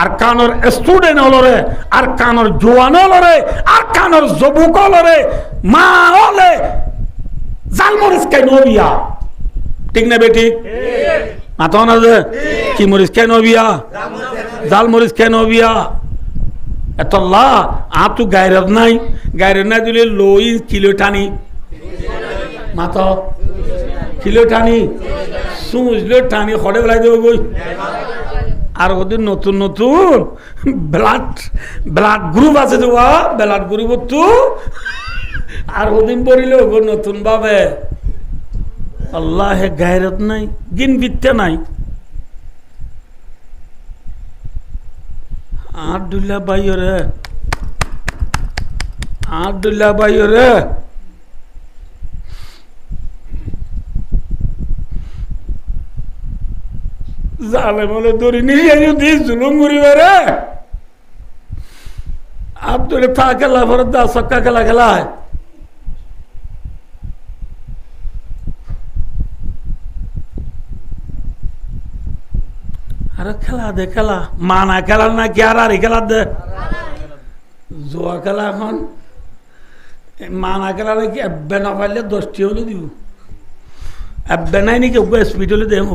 আর কানর student হলরে, আর কানর জোয়ান হলরে, আর কানর যুবক হলরে, মা হলে জালমরিচ কেন বিয়া, ঠিক না বেটি? মাথা না যে কি মরিচ কেন বিয়া, জালমরিচ কেন বিয়া? এতল্লা আতু গায়রত নাই, গায়রত নাই দিলে লই কিলো টানি, মাথা কিলো টানি সুমুজলো টানি খড়ে বেলাই দেব বই। আর ওদের নতুন নতুন ব্লাড গ্রুপ আছে তো, ব্লাড গ্রুপ তো আর ওদিন পড়িলে নতুন ভাবে আল্লাহ গায়রত নাই, গিন বিত্তে নাই। আব্দুল্লাহ ভাইরে, আব্দুল্লাহ ভাইরে জালে বলে দড়ি নিয়ে যদি জুলুম করিবারে আব্দুল থা খেলা ভরে দা সক্কা খেলা খেলা হয়। আরে খেলা দে, খেলা মানা খেলা না কি আর খেলা দে, জোয়া খেলা এখন মানা খেলা নাকি এব্বে না পারলে 10টি হলে দিব, এব্বে নাই নাকি ওকে স্পিড হলে দেব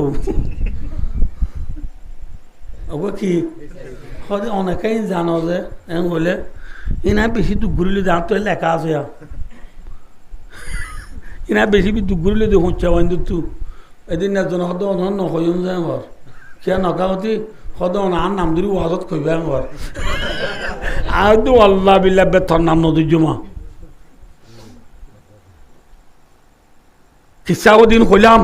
ওকে কি হয়তো অনেকেই জানো যে বলে ইনা বেশি দুঃখ ঘুরিলে যার তো লেখা আছে, ইনা বেশি দুঃখ ঘুরিলে দিয়ে হচ্ছে বন্ধু এদিন একজন হয়তো অনন্য নকয়ন যায় ঘর কে নকামতি সদায় আর নাম ধরি ওয়াজত কইবে আমার আর তো আল্লাহ বিল্লাহ বেতর নাম নদীজমা কিসাবদিন খোলাম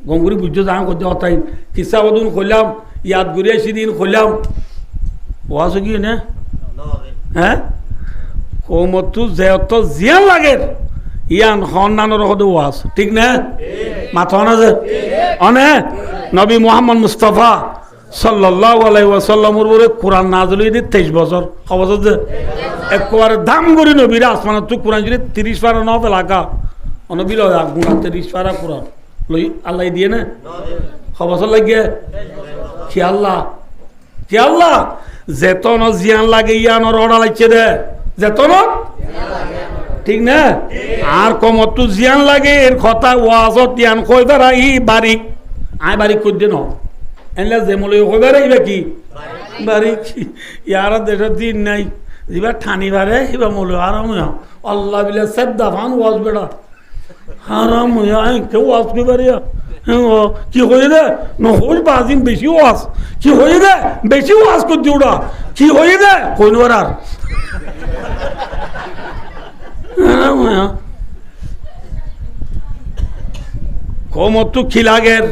গঙ্গুরি বুঝছো যা করতে হতাই কিসাবদিন খোলাম ইয়াদ ঘুরে সেদিন খোলাম ওয়াজ কি না হ্যাঁ কৌমতু যেত জিয়ান লাগে ইয়ান সন্নানোর হতে ওয়াজ ঠিক না মাথা না যে অনে নবী মুহাম্মদ মুস্তাফা সাল্লাল্লাহু আলাইহি ওয়াসাল্লামের উপরে কোরআন নাযিল হইছে 23 বছর খবর যে একবারে দাম করি নবীরা আসমান তো কোরআন যদি 30 পারা ন লাগা নবী লয় গুণা 30 পারা কোরআন লই আল্লাহ দিয়ে না খবর লাগে কি আল্লাহ যেতন জিয়ান লাগে ইয়ানোর অর্ডার লাগছে দে যেতন ঠিক না আর কমত জিয়ান লাগে এর কথা ওয়াজত জ্ঞান কই বেড়া ই বারিক আয় বারিক কই দে ন এনলে যেমলে কই বেড়া ইবা কি বারিক ইয়ার দেশের দিন নাই ইবা ঠানি বারে ইবা মলে আরাম হইয়া আল্লাহ বিলা সব দাফান ওয়াজ বেড়া হারাম হইয়া কেউ ওয়াজ কই বারিয়া কি হয়ে দে নহল বাজিন বেশি ওয়াজ কি হয়ে দে বেশি ওয়াজ কর দিওড়া কি হয়ে দে কোন আর কমত কি লাগের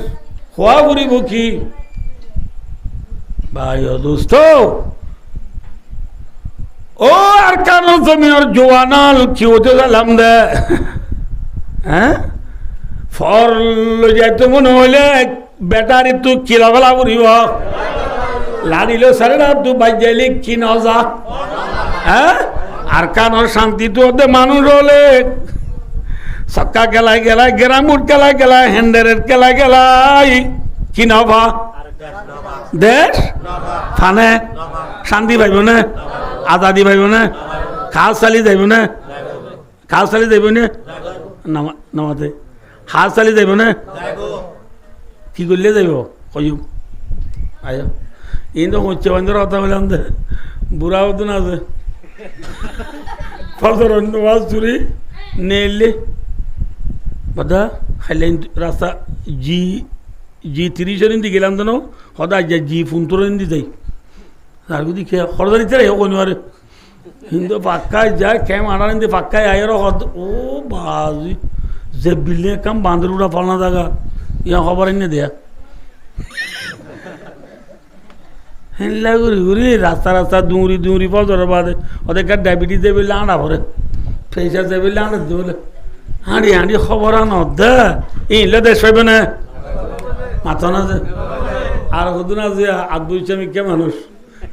খোয়া ঘুরিব কি ভাই দোস্ত ও আর কান জমিনের জোয়ানাল কি হতে গেলাম দে হ্যাঁ ফর যাইতে মনে হইলে ব্যাটারি তু কিলাবেলা ঘুরিব লাড়িল সারে না তু বাজাইলে কি নজা হ্যাঁ আর কানর শান্তি তো ওদের মানুষ হলে সক্কা গেলাই গেলাই গ্রামুট গেলাই গেলাই হ্যান্ডারের গেলাই গেলাই কি নভা দেশ ফানে শান্তি পাইব না আজাদি পাইব না খাল চালি যাইব না খাল চালি যাইব না নামাতে হাল চালি যাইব না কি করলে যাইব কয়ু আয় এই তো হচ্ছে বন্ধুর কথা বললাম দে বুড়া হতো না যে ফজর ওয়াজ চুরি নেলে বাদা খাইলেন রাস্তা জি 30 ইন্দি গেলাম তো সদায় যায় জি 15 ইন্দি যাই আর যদি খেয়ে খরদারি চাই হোক আরে কিন্তু পাক্কায় যায় ক্যাম আনার ইন্দি পাক্কায় আয় ও বাজি যে বিল্ডিং কাম বাঁধের উড়া পালনা জায়গা ইয়া খবর এনে দেয়া হেলা ঘুরি ঘুরি রাস্তা রাস্তা দৌড়ি দৌড়ি ফজরের বাদে ওদের ডায়াবেটিস দেবে বলে আঁড়া ভরে প্রেশার দেবে বলে আঁড়া দিয়ে বলে হাঁড়ি হাঁড়ি খবর আনো দে ইলে দেশ পাইবে না মাথা না যে আর হতো না যে আদবৈচামিক মানুষ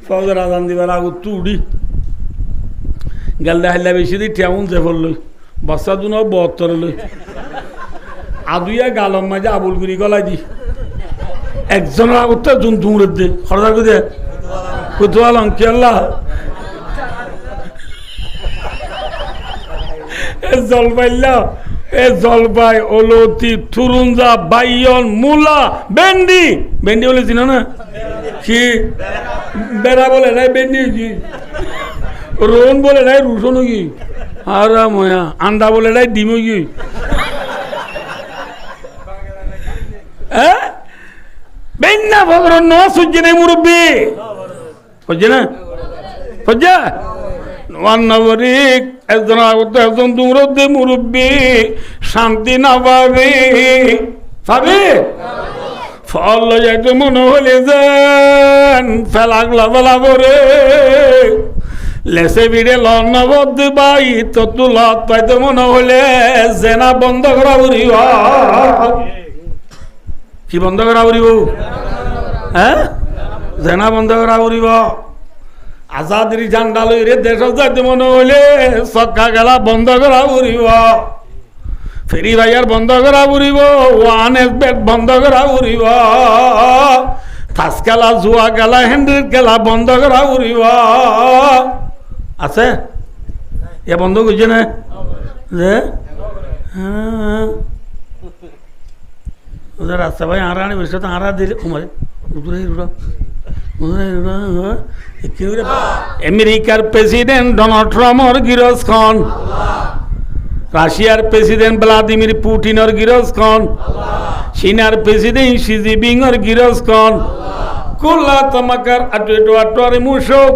ফজর আজান দিবার আগত তুড়ি গেলদা হাইলা বেশি দিই ঠেউন যে ফললই বস্তা দু 72 লই আদুইয়া গালম মাঝে আবুলগুড়ি গলাই দি একজনের আগত যোন দৌড়ের দে খরদার করে কুতুয়াল অঙ্কি আল্লাহ জলপাইল্লা এ জলপাই অলতি থুরুঞ্জা বাইয়ন মূলা ভেন্ডি ভেন্ডি বলে চিনো না কি বেড়া বলে নাই ভেন্ডি কি রোন বলে নাই রুশন কি আর ময়া আন্ডা বলে নাই ডিম কি হ্যাঁ বেন্না ভদ্র ন সূর্য নেই মুরব্বী সূর্য না সূর্য নবরিক একজন আগত একজন দুমরদ্দে মুরব্বী শান্তি না পাবে পাবে ফল যাইতে মনে হলে যান ফেলাগলা ফেলা করে লেসে বিড়ে লন্নবদ্ধ বাই ততুল পাইতে মনে হলে জেনা বন্ধ করা উড়িব কি বন্ধ করা উড়িব হ্যাঁ জেনা বন্ধ করা উড়িব আজাদির ঝান্ডা লইরে দেশ যাইতে মনে হইলে চক্কা গেলা বন্ধ করা উড়িব ফেরি ভাইয়ার বন্ধ করা উড়িব ওয়ান এস বেড বন্ধ করা উড়িব তাস খেলা জুয়া খেলা হ্যান্ডেল খেলা বন্ধ করা উড়িব আছে এ বন্ধ করছে না যে রাস্তা ভাই আড়া আনি বেশ আড়া দিলে উমারে আমেরিকার প্রেসিডেন্ট ডোনাল্ড ট্রাম্পর গিরজখন রাশিয়ার প্রেসিডেন্ট ভ্লাদিমির পুটিনের গিরজখন চীনার প্রেসিডেন্ট শি জিনপিংয়ের গিরজখন কুল্লা তামাকার আটোয়ারে মুশক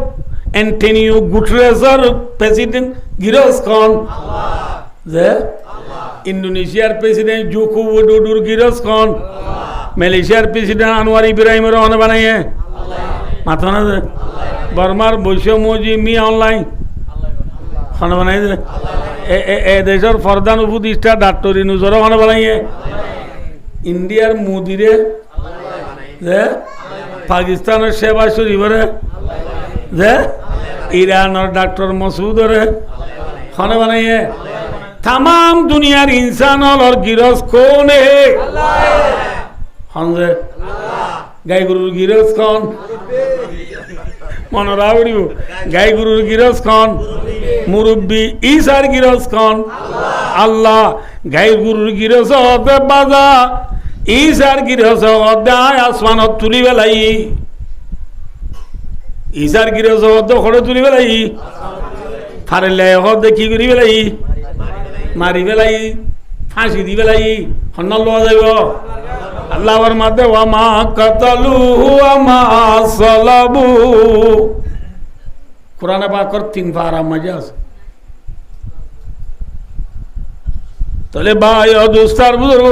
অ্যান্টনিও গুটেরেসের প্রেসিডেন্ট গিরজখন যে ইন্দোনেশিয়ার প্রেসিডেন্ট জোকো উইডোডোর গিরজখন মালয়েশিয়ার প্রেসিডেন্ট আনোয়ার ইব্রাহিমের অনে বানাইয়ে মাথা না বর্মার বৈষম্যজি মি অনলাইন খানা বানাই দে এ দেশের প্রধান উপদেষ্টা ডাক্তার ইনুজরও খানা বানাইয়ে ইন্ডিয়ার মোদিরে যে পাকিস্তানের শেহবাজ শরীফরে যে ইরানের ডাক্তার মসুদরে খানা বানাইয়ে তাম দুনিয়ার ইনসান হলর গিরজ কোনে হনজে গাই গরুর গিরজ খন মনরা উড়িব গাই গরুর গিরজ খন মুরব্বী ঈসার গিরজ খন আল্লাহ গাই গরুর গিরজ হতে বাজা ঈসার গিরজ হতে আসমানত তুলি বেলাই ঈসার গিরজ হতে খড়ে তুলি বেলাই ফারেলে হতে কি করি বেলাই মারি বেলাই ফাঁসি দি বেলাই হন্না লওয়া যাইব আল্লাহর মাঝে ওয়ামা কাতালু ওয়ামা সালাবু কোরআনে পাকের 3 পারা মাঝে আছে তাহলে ভাই ও দোস্তার বুজুর্গ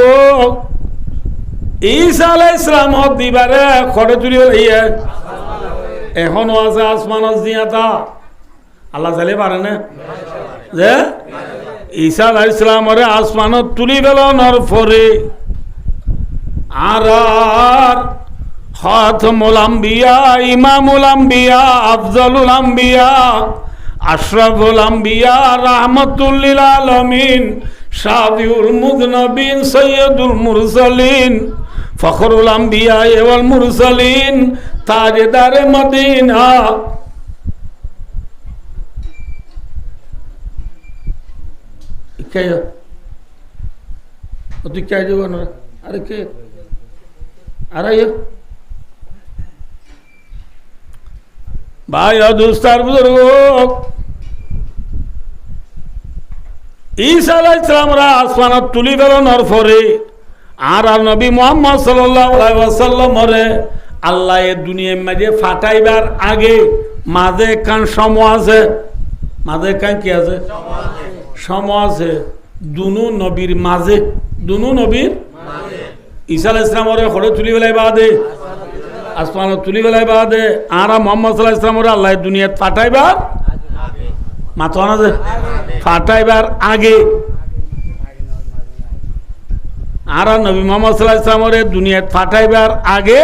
ঈসা আলাইহিস সালাম দিবারে খড়ে তুলি হইয়া এখনো আছে আসমানত জিয়াতা আল্লাহ চাইলে পারে না যে ঈসা আলাইহিস সালামরে আসমানত তুলি বেলানোর পরে আর খাতামুল আম্বিয়া ইমামুল আম্বিয়া আফজালুল আম্বিয়া আশরাফুল আম্বিয়া রাহমাতুল লিল আলামিন শাফিউল মুযনবিন সাইয়্যিদুল মুরসালিন ফখরুল আম্বিয়া ওয়াল মুরসালিন তাজদারে মদিনা কে তুই কে যাবো না আরে কে আরে ভাই দোস্তার বুজুর্গ ঈসা আলাইহিস সালামরা আসমানত তুলি বেলানোর পরে আর নবী মুহাম্মদ সাল্লাল্লাহু আলাইহি ওয়াসাল্লামরে আল্লাহ এ দুনিয়ার মাঝে ফাটাইবার আগে মাঝে কান সময় আছে মাঝে কান কি আছে সময় আছে দুনো নবীর মাঝে দুনো নবীর ঈসা আলাইহিস সালামরে খড়ে তুলি বেলাই বাদে আসমানত তুলি বেলাই বাদে আর মুহাম্মদ সাল্লাল্লাহু আলাইহি ওয়াসাল্লামরে আল্লাহ দুনিয়াত ফাটাইবার মাথা না যে ফাটাইবার আগে আর নবী মুহাম্মদ সাল্লাল্লাহু আলাইহি ওয়াসাল্লামরে দুনিয়াত ফাটাইবার আগে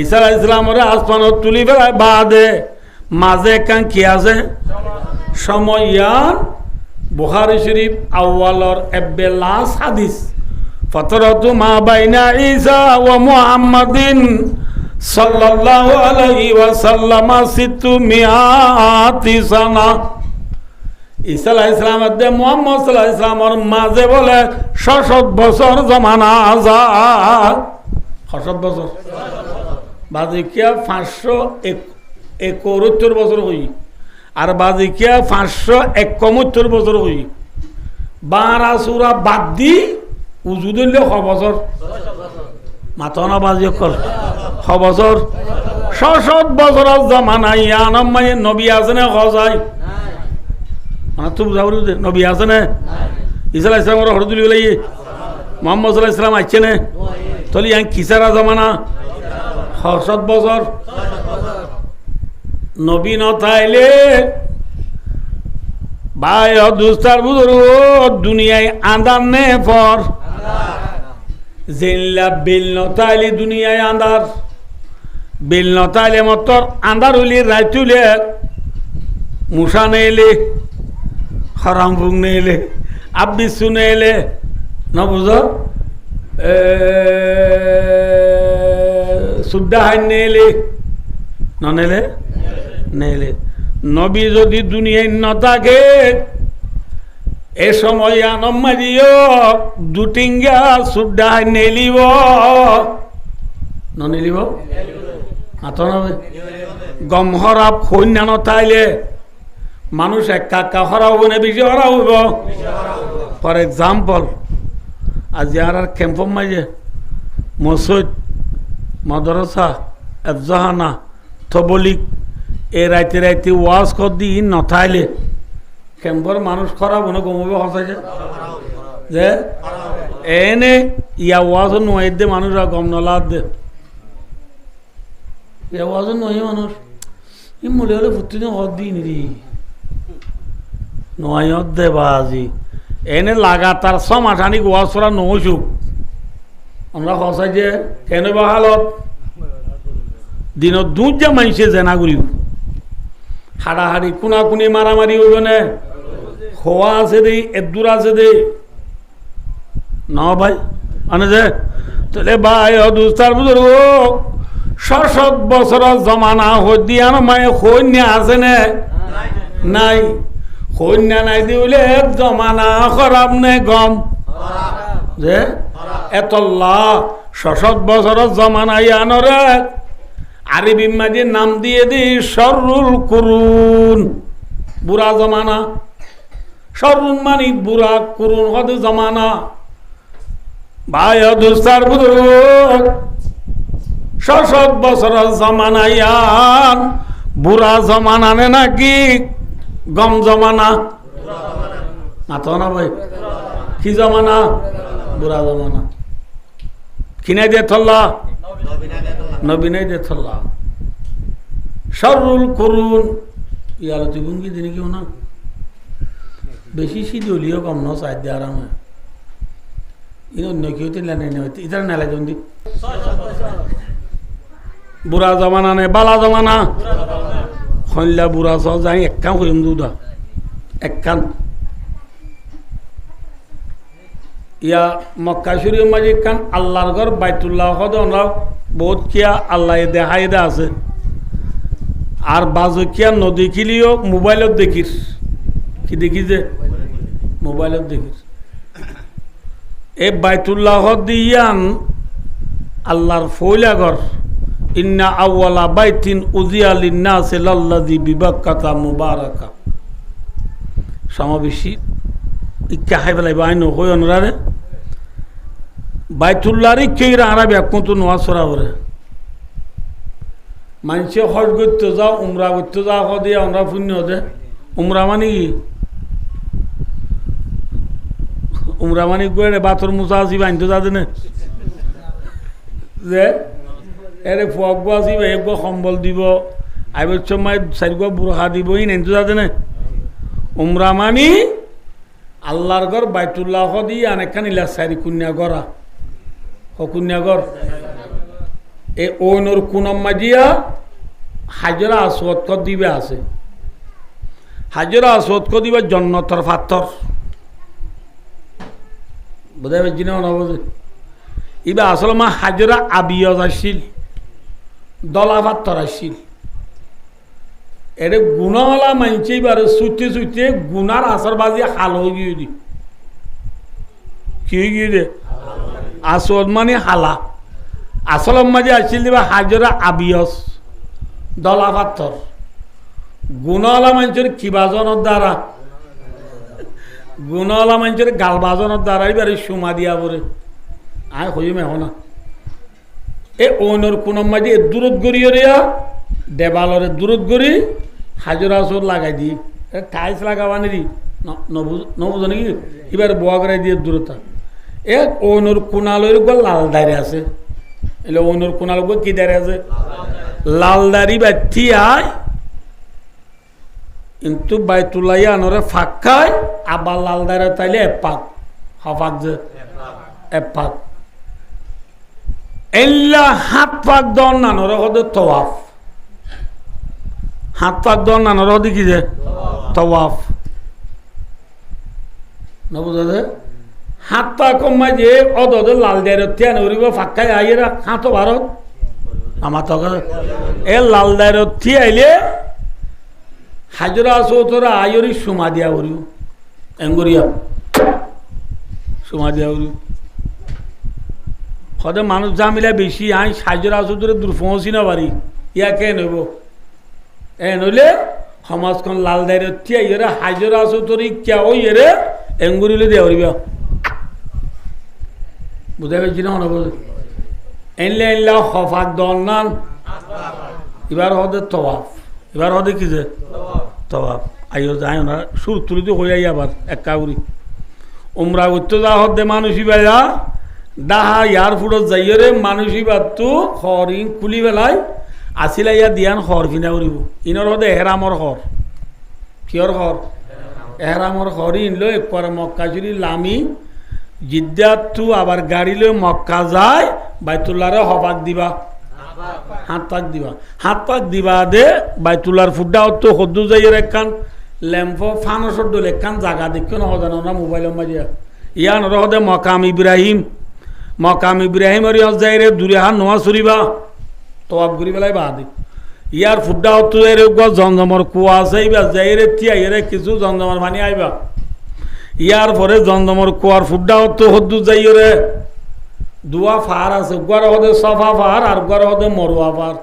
ঈসা আলাইহিস সালামরে আসমানত তুলি বেলাই বাদে মাঝে কান কি আছে সময়য়ান বুখারী শরীফ আউয়ালর এব্বেলাস হাদিস ফতরতু মা বাইনা ঈসা ওয়া মুহাম্মাদিন সাল্লাল্লাহু আলাইহি ওয়াসাল্লাম সিত্তু মিআতি সানা। ঈসা আলাইহিস সালামের দে মুহাম্মদ সাল্লাল্লাহু আলাইহি সাল্লামের মাঝে বলে ৬০০ বছর জমানা যায়। ৬০০ বছর বাজিকিয়া ৫৭১ বছর হই, আর বাজিকিয়া ৫৭১ বছর হই। বারা সুরা বাদ দি উজু দিলে ৬ বছর মাতনা বাজি কর ৬ বছর। ৬০০ বছরের জমানা ইয়ানম মানে নবী আছে না খজাই মানে তো বুঝা বলি নবী আছে না? ঈসা আলাইহিস সালামের হরদুলি বলে মুহাম্মদ সাল্লাল্লাহু আলাইহি সাল্লাম আইছে না? তলি ইয়ান কিসারা জমানা ৬০০ বছর। নবী ন তাইলে ভাই দুস্তার বুজুর্গ দুনিয়ায় আন্দার নে পর জেল্লা বেল ন তাইলে দুনিয়ায় আন্দার, বেল ন তাইলে মতর আন্দার হইলে রাইত হইলে মুসা নে এলে হরাম ফুং নে এলে আব্বিসু নে এলে ন বুঝ সুদ্দা হাই নে এলে ন নেলে নেলে। নবী যদি দুনিয়ায় ন থাকে এ সময় আনম মারিও দুটিঙ্গা সুদ্দা হাই নেলিব ন নেলিব হাতন গম হরাব সৈন্য নথাইলে মানুষ একা একা হরা হব না বেশি হরা হইব। ফর এক্সাম্পল আজি আর ক্যাম্পম মাঝে মসজিদ মাদ্রাসা এফজাহানা তবলিক এ রাইতে রাইতে ওয়াজ কর দি নথাইলে ক্যাম্পর মানুষ খরাব না গমবে হসাইছে যে এনে ইয়া ওয়াজ নয় দে মানুষরা গম নলাদ দে ইয়া ওয়াজ নয় মানুষ ই মলে হলে ফুটি হদ দিই নি নয় দে বাজি এনে লাগাতার সমাঠানি ওয়াজ করা নহসুক আমরা হসাই যে কেন বা হালত দিনত দুধ যা মাইছে জেনা করিব হাড়াহাড়ি কুনাকুনি মারামারি হইব না খোয়া আছে দে এদুর আছে দে ন ভাই মানে যে তাহলে ভাই দুস্তার বুজুর্গ ৬০০ বছরের জমানা হদিয়ান মায়ে সৈন্য আছে না নাই? সৈন্য নাই দিলে জমানা খারাপ নে গম যে এতল্লা ৬০০ বছরের জমানা ইয়ানরে আরবি মাঝে নাম দিয়ে দি শরুল কুরুন বুড়া জমানা। শরুন মানি বুড়া, কুরুন হতে জমানা। ভাই দুস্তার বুজুর্গ ৬০০ বছরের জমানা ইয়ান বুড়া জমানা নে নাকি গম জমানা? মাত না ভাই কি জমানা? বুড়া জমানা। কিনে দিয়ে থল্লা নবীনাই দে থল্লা শরুল করুন ইয়ালো তুগুন কি দিনে কেউ না বেশি শীত হলিও কম ন চাই দিয়ে আরামে ইন অন্য কেউ তিনলে ইতার নেলা জন্দি বুড়া জমানা নে বালা জমানা হইলা বুড়া চ যাই একখান হইম দুদা একখান ইয়া মক্কা শরীফের মাঝে একখান আল্লাহর ঘর বাইতুল্লাহ হদ আমরা বহুত কিয়া আল্লাহ দেখাই দে আছে আর বাজকিয়া নদেখিলিও মোবাইলত দেখিস কি দেখি যে মোবাইলত দেখিস এই বাইতুল্লাহ দিয়ান আল্লাহর ফৌলা ঘর ইন্না আউয়ালা বাইতিন উজিয়া লিন্নাসি লাল্লাযী বিবাক্কাতা মুবারাকা সমাবেশী ইচ্ছা খাই পেলাই বাইন হই অনুরারে বাইতুল্লাহরই কেইরা আরবি একমতো নোয়া সরা করে মানুষে হজ করতে যাও উমরা করতে যাও দিয়ে আমরা পুণ্য হতে উমরা মানে কি উমরা মানে গড়ে বাতর মুসা আসি বাঁধতে যাতে না যে এরে ফুয়াগ আসি এক সম্বল দিব আইবার সময় চারিগ বুড়া দিব ই নেনতে যাতে না উমরা মানি আল্লাহর ঘর বাইতুল্লাহ দিয়ে অনেকখানি চারি কুন্যা গড়া হকুন্যাগর এ ওনর কুনম মাজিয়া হাজরা আসওয়াদ কর দিবে আছে হাজরা আসওয়াদ কর দিবে জন্নতর পাথর বোধ হয় জিনে না বোঝে ইবা আসলে মা হাজরা আবিয়জ আসছিল দলা পাত্তর আসছিল এটা গুণওয়ালা মানছে এবারে চুইতে চুইতে গুনার আসর বাজি হাল হয়ে গিয়ে দি কি হয়ে গিয়ে দে আসর মানে হালা আসলম মাঝে আসছিল দিবা হাজরা আবিয়স দলা পাত্তর গুণওয়ালা মানুষের কিবাজনের দ্বারা গুণওয়ালা মানুষের গালবাজনের দ্বারা এবারে সুমা দিয়া পরে আয় হইম এখন না এ অন্যর কোন মাঝে দূরত গড়িয়ে রিয়া দেবালরে দূরত গড়ি হাজরা আসর লাগাই দি টাইলস লাগাবানি দি নবুঝো নাকি এবার বোয়া করাই দিয়ে দূরতা এ অন্যর কোনালের গো লাল দাঁড়িয়ে আছে এলে অন্যর কোনাল গো কি দাঁড়িয়ে আছে লাল দাড়ি বাতি আয় কিন্তু বাইতুল্লাহ আনরে ফাঁকায় আবার লাল দাঁড়িয়ে তাইলে এপাক হফাক যে এপাক এল্লা হাত পাক দন নানরে হদে তওয়াফ হাত পাক দন নানরে হদে কি যে তওয়াফ না বুঝা যায় হাত পা কমাই যে অদে লাল দাঁড়িয়ে তিয়ান উড়িব ফাঁকায় আইয়েরা হাতও ভারত আমার তো এ লাল দাঁড়িয়ে থি আইলে হাজরা চৌতরা আয়রি সুমা দিয়া উড়িও এঙ্গুরিয়া সুমা দিয়া উড়িও সদে মানুষ যা মিলে বেশি আই হাজরা চৌতরে দূর পৌঁছি না পারি ইয়া কে নইব এ নইলে সমাজখন লাল দাঁড়িয়ে থি আইরে হাজরা চৌতরি কিয়া ওই এরে এঙ্গুরিলে দিয়া উড়িবা বুঝা পেয়েছি না মনে বল এনলে এনলা হফাক দল নান এবার হদে তওয়াফ এবার হদে কি যে তওয়াফ আইও যায় না সুর তুলিতে হয়ে যাই আবার একা উড়ি উমরা করতে যা হদে মানুষই বেলা ডাহা ইয়ার ফুটত যাইও রে মানুষই বাদ তো হরিণ খুলি বেলায় আসিলা ইয়া দিয়ান হর ফিনা উড়িব ইনর হদে এহরামর হর কিয়র হর এহরামর হরিণ লো একবার মক্কা চুরি লামি জিদ্দাতু আবার গাড়ি লই মক্কা যায় বাইতুল্লাহরে হবাক দিবা হাত পাক দিবা দে বাইতুল্লাহর ফুড্ডা তো হদ্দু যাইয়ের একখান ল্যাম্প ফানসর দল একখান জায়গা দেখো না হদানো না মোবাইলের মাঝে ইয়ান রহদে মকাম ইব্রাহিম আর যাই রে দূরে হাত নোয়া চুরিবা তওয়াব ঘুরি বেলায় বাদে ইয়ার ফুড্ডা তো এর জমজমর কুয়া আছে এইবার যাই রে তিয়াই রে কিছু জমজমর পানি আইবা ইয়ার পরে জমজমর কুয়ার ফুড্ডা তো হদ্দু যাই রে দুয়া ফার আছে গুয়ার হদে সফা ফার আর গুয়ার হদে মরুয়া ফার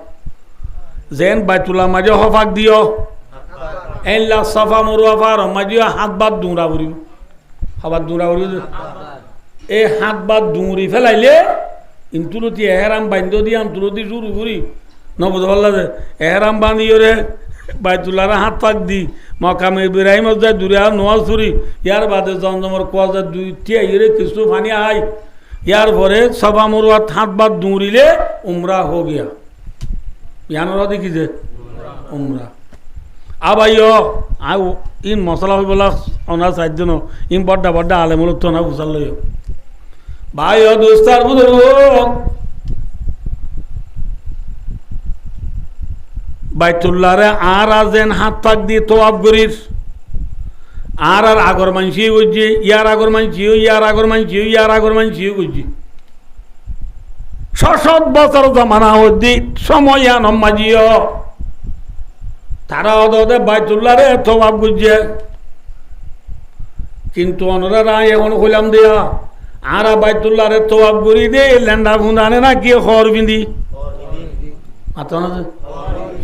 যেন বাইতুল্লাহ মাঝে হফাক দিও এনলা সফা মরুয়া ফার মাঝে হাত বাদ দুঁরা উড়িব হবার দুঁরা উড়িব এই হাত বাদ দুঁড়ি ফেলাইলে ইন্তুলতি এহেরাম বান্ধ দিয়ে আন্তলতি শুরু করি নবুঝ পাল্লা যে এহেরাম বান্ধিও রে বাইতুল্লাহর হাত পাক দি মকাম ইব্রাহিম যায় দূরে আর নোয়া চুরি ইয়ার বাদে জমজমর কুয়া যায় দুই টিয়া ইরে কিছু পানি আয় ইয়ার পরে সভা মরুয়াত হাত বাদ দৌড়িলে উমরা হো গিয়া ইয়ানোরা দেখি যে উমরা আবাইও আও ইন মশলা হয়ে বলা অনার সাহায্য ইন বড্ডা বড্ডা আলেমুল তো না বুঝাল লইও ভাই ও দোস্তার বুঝল বাইতুল্লাহরে আর আজেন হাত পাক দিয়ে তোয়াব করিস আর আগর মানসি বুঝছি ইয়ার আগর মানসিও ইয়ার আগর মানসিও ইয়ার আগর মানসিও বুঝছি ৬০০ বছর জমানা হদ্দি সময় নমাজিও তারা ওদের বাইতুল্লাহরে তোয়াব বুঝছে কিন্তু অনরা রায় এখন হইলাম দিয়া আর বাইতুল্লাহরে তোয়াব করি দে ল্যান্ডা ফুন্দানে না কি খর পিন্ধি মাত্র না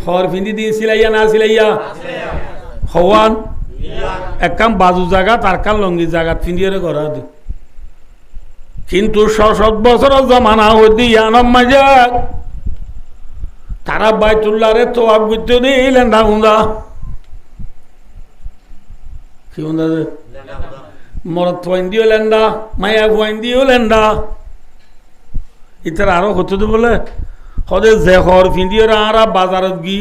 খর পিন্ধি দিয়ে সিলাইয়া না সিলাইয়া হওয়ান একখান বাজু জায়গা তার কান লঙ্গি জায়গা পিন্দিয়ে করা দি কিন্তু ৬০০ বছর জমানা হইতে ইয়ানম মাঝে তারা বাইতুল্লাহরে তোয়াব করতে দিয়ে লেন্দা হুন্দা কি হুন্দা মরদ ফুয়াইন দিও লেন্দা মায়া ফুয়াইন দিও লেন্দা ইতার আরো হতো বলে হদে যে হর ফিন্দি আর বাজারত গি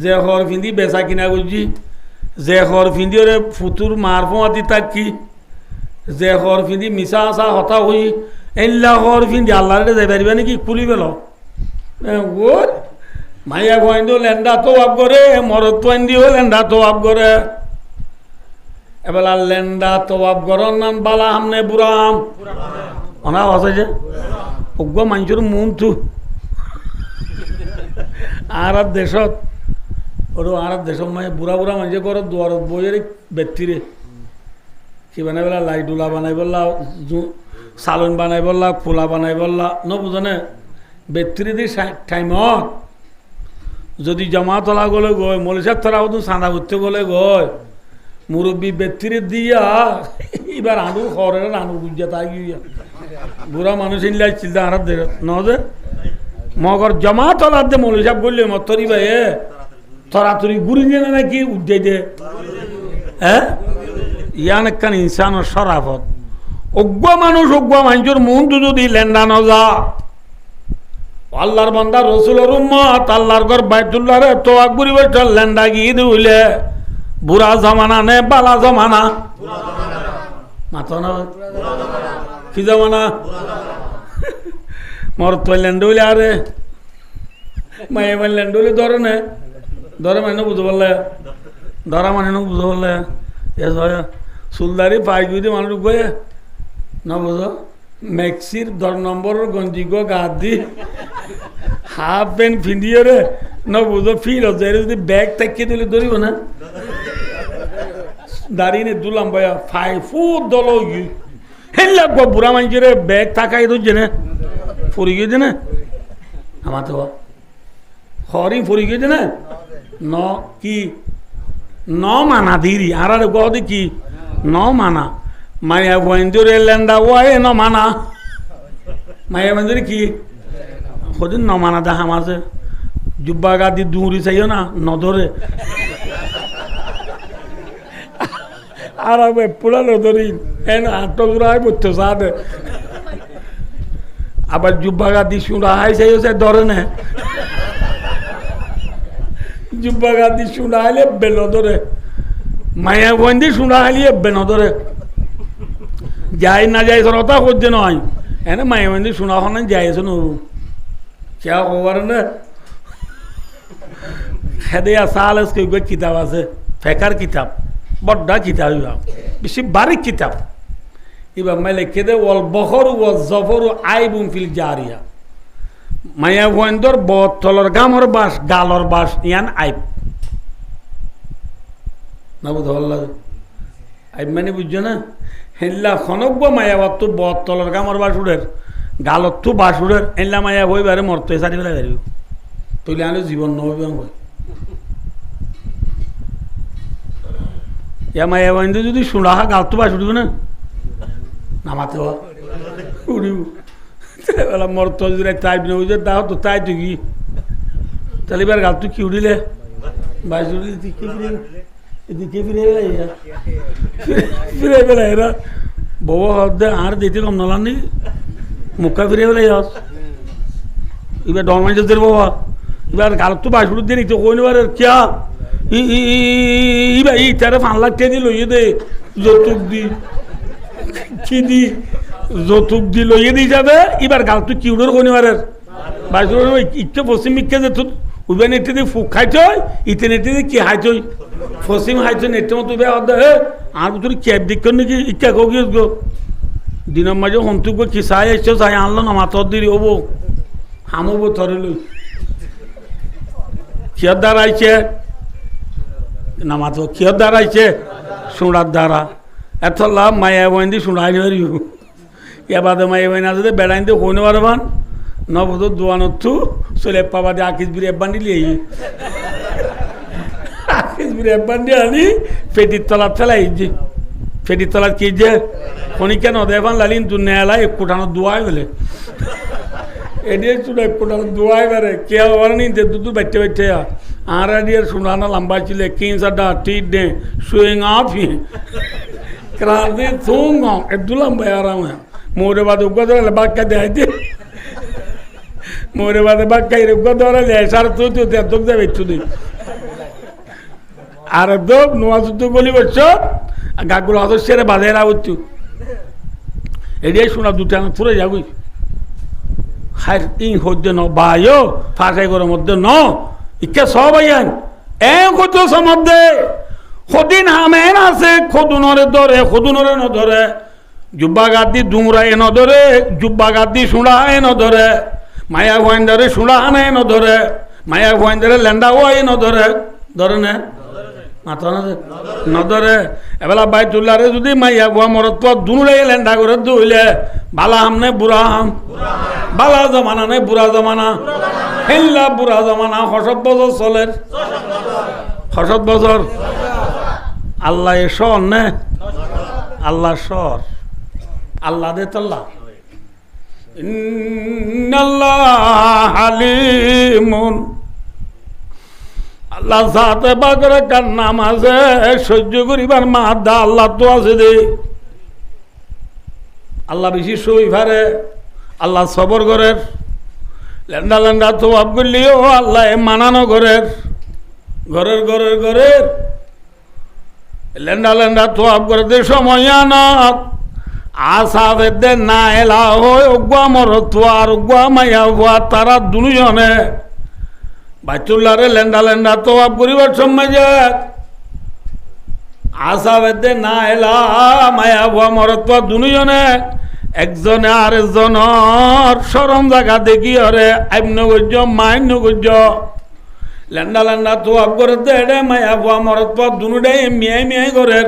যে হর ফিন্দি বেচা কিনা করছি যে হর ফিন্দি ফুতুর মার ফোঁয়াতি থাকি যে হর ফিন্দি মিশা আসা হতা হই এল্লা হর ফিন্দি আল্লাহ যাই পারিবা নাকি খুলি পেল ও মাইয়া ফুয়াইন দিও লেন্দা তো আপ করে মরদ ফুয়াইন দিও লেন্দা তো আপ করে এবেলা লেন্দা তো আপ করার নাম বালা হামনে বুড়াম অনা আছে যে অজ্ঞ মানুষের মন তু আর দেশত ওর আর দেশত মানে বুঢ়া বুঢ়া মানুষে ঘৰত দুৱাৰত বহিয়ে বেটিৰে কি বানাই পেলা লাই ডোলা বানাই পেলা চালন বানাই পেলা খোলা বানাই পেলা নবুজনে বেটিৰে দি টাইমত যদি জমা তোলা গ'লে গৈ মলিচাৰ তৰা চাঁদা ঘুরতে গ'লে গৈ মুরব্বী বেটিরে দিয়া এবার আলু খড়ের আলু বুঝা তাই গিয়া বুড়া মানুষ ইনলাই চিন্তা আর দে নদে মগর জমা তোলার দে মৌলী সাহেব বললে মতরি ভাই তরাতরি ঘুরি দিয়ে নাকি উঠে দে হ্যাঁ ইয়ান একখান ইনসানের সরাফত অজ্ঞ মানুষ অজ্ঞ মানুষের মন তো যদি লেন্দা ন যা আল্লাহর বান্দা রসুলের উম্মত আল্লাহর ঘর বাইতুল্লাহ রে তো আকবরি বেটার লেন্দা গিয়ে দিলে বুড়া জমানা নে বালা জমানা মাথা না কি জমানা মর তো ল্যান্ডুলে আরে মায়ে মানে ল্যান্ডুলে ধরে নে ধরে মানে বুঝতে পারলে ধরা মানে বুঝতে পারলে চুলদারি পাই গিয়ে মানুষ গয়ে না বুঝো মেক্সির 10 নম্বরের গঞ্জি গো গা দি হাফ প্যান্ট ফিন্দিয়ে রে না বুঝো ফিল হচ্ছে যদি ব্যাগ থাকিয়ে দিলে ধরিব না দাঁড়িয়ে নে দুলাম ভাইয়া 5 ফুট দল হেল্লা বুড়া মানুষের ব্যাগ থাকাই ধরছে না ফুরি গেছে না আমার তো হরি ফুরি গেছে না ন কি ন মানা ধীরি আর গদি কি ন মানা মায়া বন্ধুরে লেন্দা ওয়ে ন মানা মায়া বন্ধুরে কি খোঁজেন ন মানা দেখা মাঝে জুব্বা গাদি দুঁড়ি চাইও না নধরে আর পুরা নধরি হ্যাঁ আটক পড়তে সাদে আবার জুব্বা গাদি শুনা হাই চাইছে ধরে না জুব্বা গাদি শুনা হাইলে বেল ধরে মায়া বন্দি শুনা হাইলে বেন ধরে যাই না যাই সরতা করছে নয় এনে মায়া বন্দি শুনা হন যাইছে নরু কে খবর না খেদে সাল কিতাব আছে ফেকার কিতাব বড্ডা কিতাব বেশি বারিক কিতাব এবার মাই লিখে দে ওয়াল বহরু ওয়াল জফরু আইবুম ফিল জারিয়া মায়া ভয়ন্দর বতলর গামর বাস গালর বাস ইয়ান আইব না বুঝতে পারলাম আইব মানে বুঝছো না হেল্লা খনব্য মায়া বাত বতলর গামর বাসুরের গালত তো বাসুরের হেল্লা মায়া বই বারে মরতে সারি ফেলা গাড়ি তুলে আনলে জীবন নবী বই ইয়া মায়া বন্ধু যদি শুনা গাল তো বাস উঠিব না নামাতে উড়িব মরত যদি তাই বিনে দাও তো তাই তো কি তাহলে এবার গাল তুই কি উঠিলে বাইশ উঠলে এদিকে ফিরে ফিরে পেলে এরা বউ হদ আর দিতে কম নলান নি মুখা ফিরে পেলে এবার ডর মাইজের বাবা এবার গাল তো বাইশ উঠে দিয়ে নিতে কই এবার কিয়া ই তারা 5 লাখ টাকা দিয়ে লইয়ে দে যৌতুক দি কি দি যৌতুক দি লইয়ে দিয়ে যাবে এবার গাল তুই কি উড়োর কনিবারের বাইশ ইচ্ছে পশ্চিম মিক্ষে যে তুই উবে নেটে দিয়ে ফুক খাইছ ইতে নেটে দিয়ে কি হাইছ পশ্চিম হাইছ নেটের মতো বে হে আর তোর ক্যাব দিক নাকি ইচ্ছা কো গিয়ে গো দিনের মাঝে হন্তুক কি চাই এসছো চাই আনলো না মাথর দিদি হবো হামবো ধরে লই কিয়র দ্বারা আইছে না মাথো কিয়র দ্বারা আইছে শুনার দ্বারা এত লাভ মায়া বইন্দি শুনাই নিবারি এবারে মায়া বইন আছে বেড়াইন দিয়ে হইনে পারবান নবদ দোয়ানোর থু চলে পাবা দিয়ে আকিস বিরি এব্বান দিলি আকিস বিরি এব্বান দিয়ে আনি পেটির তলার ফেলাই যে পেটির তলার কি যে খনি কেন দেবান লালিন তু নেলা এক কোটানোর দোয়াই বলে এডিয়ে শুনে এক কোটানোর দোয়াই বেড়ে কে আবার নি দুধ বাইতে বাইতে আর আডিয়ার শুনানা লম্বা ছিল কিংসাডা টিট দে সুইং অফ হি क्रांति थूंगा दुलम बयारा में मोरे बाद उगो दौरा बाग दे मोरे बाद बाग उगो दौरा ले सार तू ते दुख दे बिच्छू दी আর দোক নোয়া যুদ্ধ বলি বলছ গাগুলো হতো সেরে বাঁধে রাখছু এটাই শোনা দুটা ফুরে যাবি হাই ইং হচ্ছে ন বায়ো ফাঁসাই করে মধ্যে ন ইকে সব আইয়ান এ কত সমধ্যে খদিন হামেন আছে খদুনরে ধরে খদুনরে ন ধরে জুব্বা গাদি দুমরায় ন ধরে জুব্বা গাদি শুড়ায় ন ধরে মায়া ভয়েন্দারে শুড়ানে ন ধরে মায়া ভয় ধরে লেন্ডা ওই নধরে ধরে না মাথা নধরে এবেলা বাইতুল্লাহরে যদি মাইয়া ভুয়া মরত দুনুড়াই লেন্ডা করে দুইলে বালা হাম নে বুড়া হাম বালা জমানা নে বুড়া জমানা হেল্লা বুড়া জমানা ৬০ বছর চলের ৬০ বছর আল্লাহ সর নে আল্লাহ সর আল্লাহ দে তাল্লাহ ইন্নাল্লাহ হালিমুন আল্লাহ সাথে বাগরে কার নাম আছে সহ্য করিবার মাদা আল্লাহ তো আছে দে আল্লাহ বেশি সইভারে আল্লাহ সবর করের লেন্ডা লেন্ডা তো আপ করলিও আল্লাহ মানানো করের ঘরের ঘরের ঘরের লেন্ডা লেন্ডা তো আপ করে দে সময় না আসাদের দে না এলা হয় অগুয়া মরত আর অগুয়া মাইয়া হওয়া তারা দুজনে বাইতুল্লাহরে লেন্ডা লেন্ডা তো আপ করিবার সময় যে আসাদের না এলা মায়া হওয়া মরত দুজনে একজনে আর একজনের সরম জায়গা দেখি হরে আইন গজ্য মাইন গজ্য লেন্ডা লেন্ডা তো আপ করে দে মায়া হওয়া মরত দুটাই মিয়াই মিয়াই করে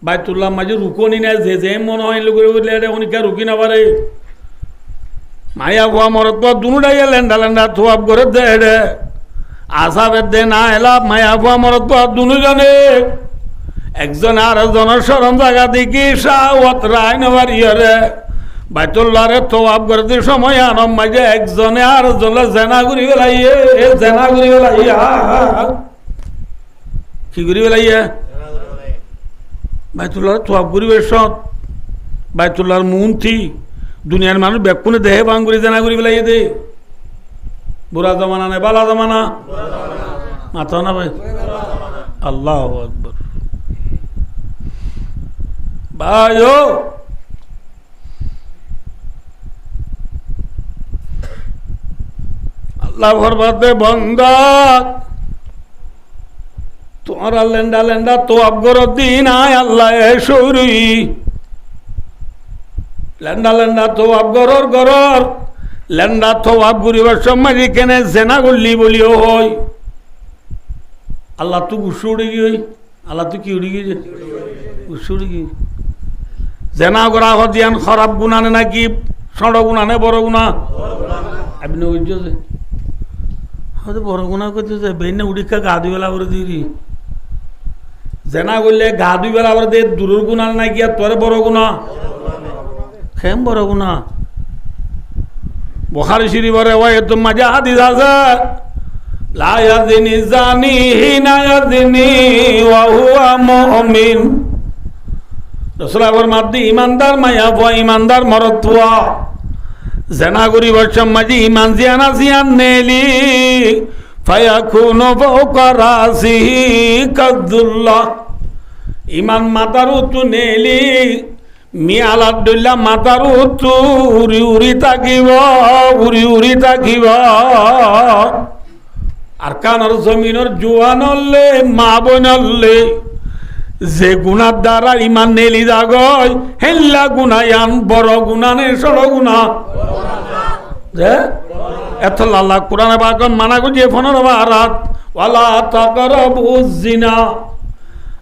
বাইতুল্লাহ মাঝে রুকনি না যে মনে হয় উনিকা রুকি না পারে মায়া ভুয়া মরত দুটাই লেন্ডা লেন্ডা থোয়াপ করে দে আসাবের দে না এলা মায়া ভুয়া মরত দুজনে একজন আর একজনের সরম জায়গা দেখি সাওয়াত রায় নেবারি হরে বাইতুল্লাহরে থোয়াপ করে দিয়ে সময় আনম মাঝে একজনে আর একজনে জেনা ঘুরি বেলাইয়ে জেনা ঘুরি বেলাইয়া কি ঘুরি বেলাইয়া বাইতুল্লাহর থোয়াপ করিবে সৎ বাইতুল্লাহর মন্ত্রী দুনিয়ার মানুষ ব্যাকুনে দেহে বাঙ্গুরি জানা করি বেলাই দে বুড়া জমানা নেই বালা জমানা মাথা না ভাই আল্লাহ আকবার ভাই ও আল্লাহ ভরবাদে বন্দা তোমারা লেন্ডা লেন্ডা তো আবগর দিন আয় আল্লাহ সৌরি লেন্ডা লেন্ডা তো আবগরর গরর লেন্ডা তো আব ঘুরিবার সময় কেনে জেনা করলি বলিও হয় আল্লাহ তো গুসু উড়ে গিয়ে আল্লাহ তো কি উড়ে গিয়ে গুসু উড়ে গিয়ে জেনা করা হদিয়ান খারাপ গুণানে নাকি ষড় গুণানে বড় গুণা আপনি বুঝছে হয়তো বড় গুণা করতে বেনে উড়িকা গা দুবেলা করে দিই জেনা করলে গা দুই বেলা আবার দে দূরের গুণা নাই গিয়া তোরে বড় গুণা খেম বড় গুণা বুখারী শরীফের রিওয়ায়াত মাঝে হাদিস আছে লা ইয়াযনি জানি হিনা ইয়াযনি ওয়া হুয়া মুমিন রাসূলুল্লাহর মাধ্যমে ইমানদার মায়া ওয়া ইমানদার মরতওয়া জেনা করিবার সময় ইমান জিয়ানা জিয়ান নেলি ফায়াকুনু ফাওকা রাসিহি কাদুল্লাহ ইমান মাতার উত্তু নেলি মিয়ালাদুল্লাহ মাতার উত্তু উড়ি উড়ি থাকিব আর কানার জমিনের জুয়ানলে মা বোনলে যে গুণার দ্বারা ইমান নেলি যাগয় হেল্লা গুণায়ান বড় গুণা নে সড় গুণা যে এত আল্লাহ কোরআনে বাগন মানা করছে ফোনের বারাত ওয়ালা তাকরাবুজ জিনা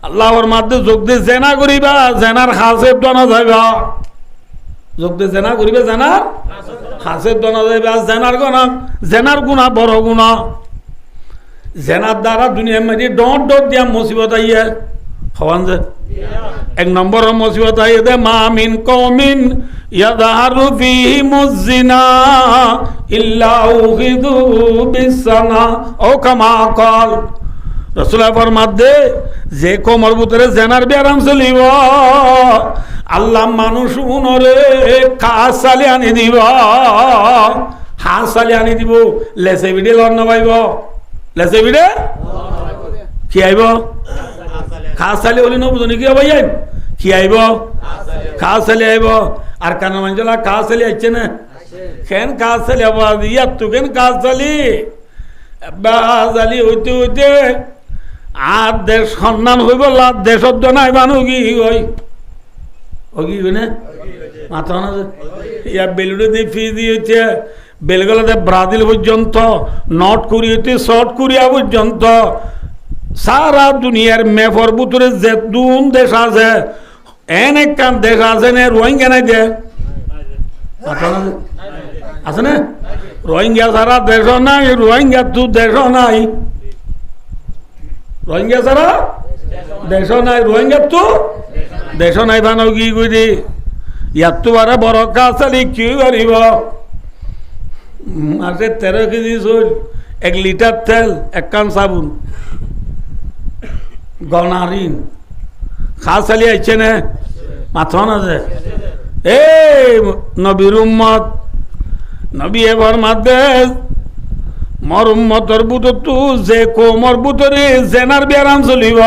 আল্লাহর মাধ্যমে যোগ দিয়ে জেনা করিবা জেনার হাসের দনা যাইবা যোগ দিয়ে জেনা করিবা জেনার হাসের দনা যাইবা জেনার গুণা বড় গুণা জেনার দ্বারা দুনিয়ার মাঝে ডট দিয়া মুসিবত আইয়ে হওয়ান যে এক নম্বর মুসিবত আইয়ে দে মা মিন কওমিন ইয়াযহারু ফীহিমুজ জিনা ইল্লা উখিযু বিসানা ও কামা ক্বাল রাসূলুল্লাহ ফরমাতে যে কোমর ভিতরে জেনার ব্যারাম চলিব আল্লাহ মানুষ উনরে কাসালি আনি দিব হাসালি আনি দিব লেসে বিডে লড় পাইব লেসে বিডে কি আইব খাসালি হলি নবুজনি কি ভাই কি আইব খাসালি আইব আর কানা মঞ্জলা খাসালি আইছে না কেন খাসালি আবার ইয়া তু কেন খাসালি বাজালি হইতে হইতে আর দেশ সন্ধান হইব লাভ দেশত নাই মানুহ কি হই ও কি না মাথা না ইয়া বেলুড়ে দিয়ে ফি দিয়েছে বেলগলাতে ব্রাজিল পর্যন্ত, নর্থ কোরিয়াতে সাউথ কোরিয়া পর্যন্ত সারা দুনিয়ার ম্যাপর ভিতরে যে দুন দেশ আছে, এন একখান দেশ আছে না রোহিঙ্গা নাই দে আছে না? রোহিঙ্গা সারা দেশ নাই, রোহিঙ্গা তো দেশ নাই, রোহিঙ্গা সারা দেশ নাই, রোহিঙ্গা তো দেশ নাই। বানাও কি করি ইয়ার তো বারে বড় কাজ চালি কি করিব? মাসে 13 কেজি চল, 1 লিটার তেল, 1 কান সাবুন, গনারিন খাস চালি আইছে না মাথা না যে এই নবীর উম্মত, নবী এবার মাদে মর উম্মতর বুতর তু যে কোমর বুতরে জেনার বিয়ারাম চলিব,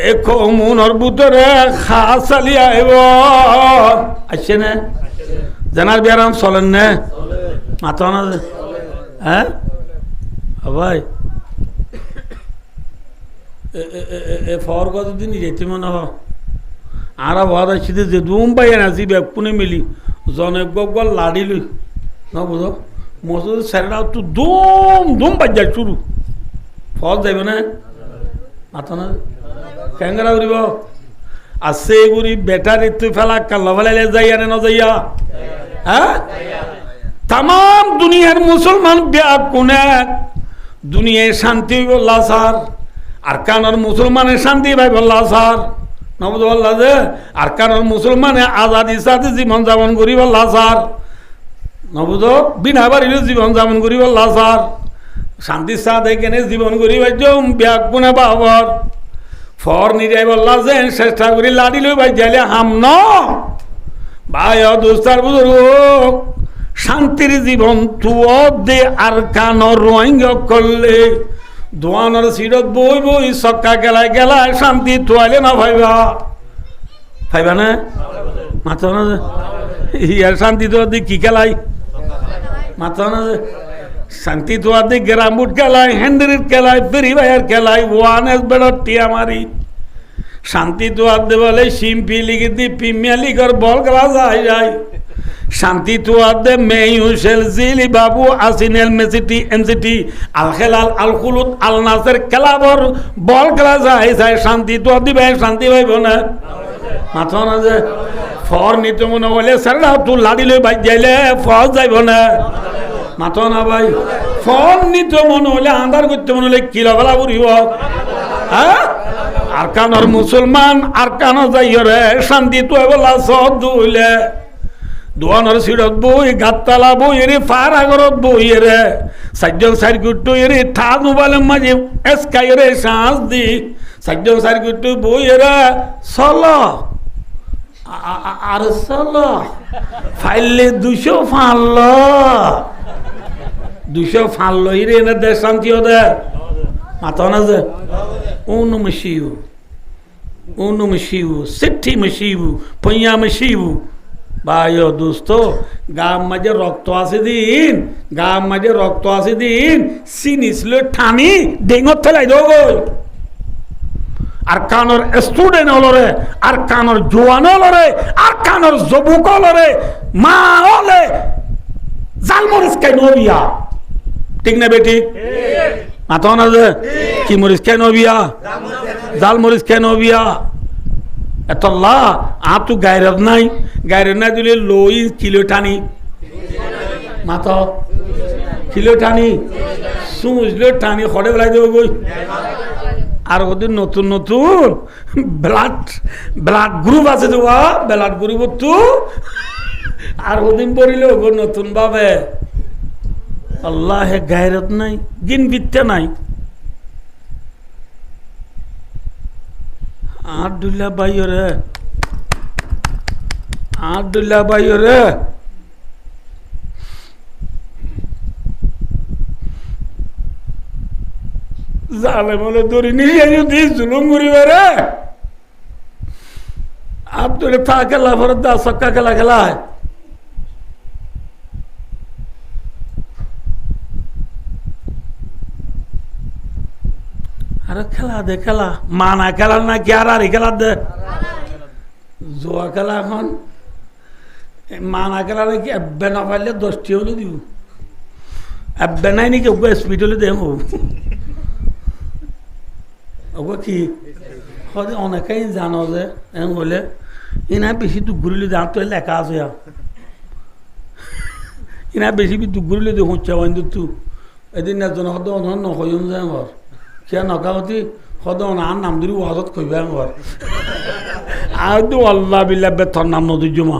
এ কমুনর বুতরে খাস চালি আইব। আসছে না জেনার বিয়ারাম চলেন না মাথা না যে? হ্যাঁ ভাই ফর কতদিন যেতে মনে হয় আর ভাত আসছি যে দুম পাই আছি ব্যাগপুনে মিলি জনক গল লাড়িলি না বুঝো মসুদ স্যারেরা তো দুম দুম বাজ শুরু ফল যাইব না মাথা না ক্যাঙ্গারা উড়িব। আর সেগুড়ি ব্যাটারি তুই ফেলা কাল্লা ফেলাইলে যাইয়া না না যাইয়া? হ্যাঁ তাম দুনিয়ার মুসলমান ব্যাগ কোনে দুনিয়ায় শান্তি বললা স্যার, আর কানার মুসলমানের শান্তি ভাই বললা স্যার নবদ বললা যে, আর কানার মুসলমানে আজাদি সাথে জীবন যাপন করি বললা স্যার নবদ, বিনা বাড়ির জীবন যাপন করি বললা স্যার, শান্তির সাথে কেনে জীবন করি ভাইজম ব্যাগ কোনে বাবর ফর নিজাই বললা যে চেষ্টা করি লাড়ি লই ভাই যাইলে হাম ন ভাই দোস্তার বুঝুর শান্তির জীবন তুও দে আর কানর রোহিঙ্গ করলে দোয়ানোর সিডত বই বই সক্কা গেলায় গেলায় শান্তি তোয়ালে না ভাইবা ভাইবা না মাথা না ইয়ার শান্তি তো দি কি খেলাই মাথা না শান্তি তো দি গ্রামবুট খেলায় হ্যান্ডেরিট খেলায় ফেরি ভাইয়ার খেলায় ওয়ান এস বেড় টিয়া মারি শান্তি তো আদে বলে সিম্পি লিখে দি প্রিমিয়ার লিগর বল খেলা যায় যায় শান্তি তো আদে মেয়ুসেল জিলি বাবু আসিনেল মেসিটি এনসিটি আল খেলাল আল খুলুত আল নাসের খেলাবর বল খেলা যায় যায় শান্তি তো দিবে শান্তি পাইব না মাথা না যে ফর নিতে মনে হলে স্যাররা তো লাড়িলে ভাই যাইলে ফর যাইব না মাথা না ভাই ফর নিতে মনে হলে আন্ধার করতে মনে হলে কিলা বেলা বুড়িব। হ্যাঁ আর কানর মুসলমান আর কানো যাইও রে শান্তি তো বলা সব দুইলে দোয়ানোর সিডত বই গাততলা বই এরে ফার আগরত বই এরে সাজ্জন সার্কিট এরে থাজ মোবাইলের মাঝে এসকাই রে শ্বাস দি সাজ্জন সার্কিট বই এরে চল আর চল ফাইলে 200 ফানল 200 ফানল রে এনে দে শান্তি দে মাথা না যে উনু মশিউ সিদ্ধি মশিউ পইয়া মশিউ ভাই দোস্ত গাম মাঝে রক্ত আছে দিন গাম মাঝে রক্ত আছে দিন চিনিছিল ঠানি ডেঙত ফেলাই দেব আর কানর স্টুডেন্ট হলরে আর কানর জোয়ান হলরে আর কানর যুবক হলরে মা হলে জালমরিচ খাই নবিয়া ঠিক না বেটি মাথা না যে কি মরিচ খাই নবিয়া জালমরিচ খাই নবিয়া এতল্লা আর তো গায়রত নাই দিলে লই কিলো টানি মাথা কিলো টানি সুমুজলো টানি খড়ে বেলাই দেব গই আর ওদের নতুন নতুন ব্লাড গ্রুপ আছে তো ব্লাড গ্রুপ তো আর ওদিন পড়িলে ওগো নতুন ভাবে আল্লাহ গায়রত নাই দিন বিত্তে নাই আব্দুল্লাহ ভাই রে জালেম হলে ধরি নিয়ে যদি জুলুম করিবে রে আব্দুল্লাহ তা খেলা ভরত দা সক্কা খেলা খেলায় আরে খেলা দে খেলা মানা খেলা না কি আর খেলা দে জোয়া খেলা এখন মানা গেলা নাকি এব্বে না পারলে 10টি হলে দিব এব্বে নাই নাকি ওকে স্পিড হলে দেব ওকে কি হয়তো অনেকেই জানো যে এম বলে ইনা বেশি দুঃখ ঘুরিলে যাও তো লেখা আছে ইনা বেশি দুঃখ ঘুরিলে দিয়ে হচ্ছে বন্ধু এদিন একজন হয়তো অনন্য হইম যায় আমার সে নকামতি হয়তো আর নাম ধরি ওয়াজত কইবে আমার আর তো আল্লাহ বিল্লাহ বেতর নাম নদীর জমা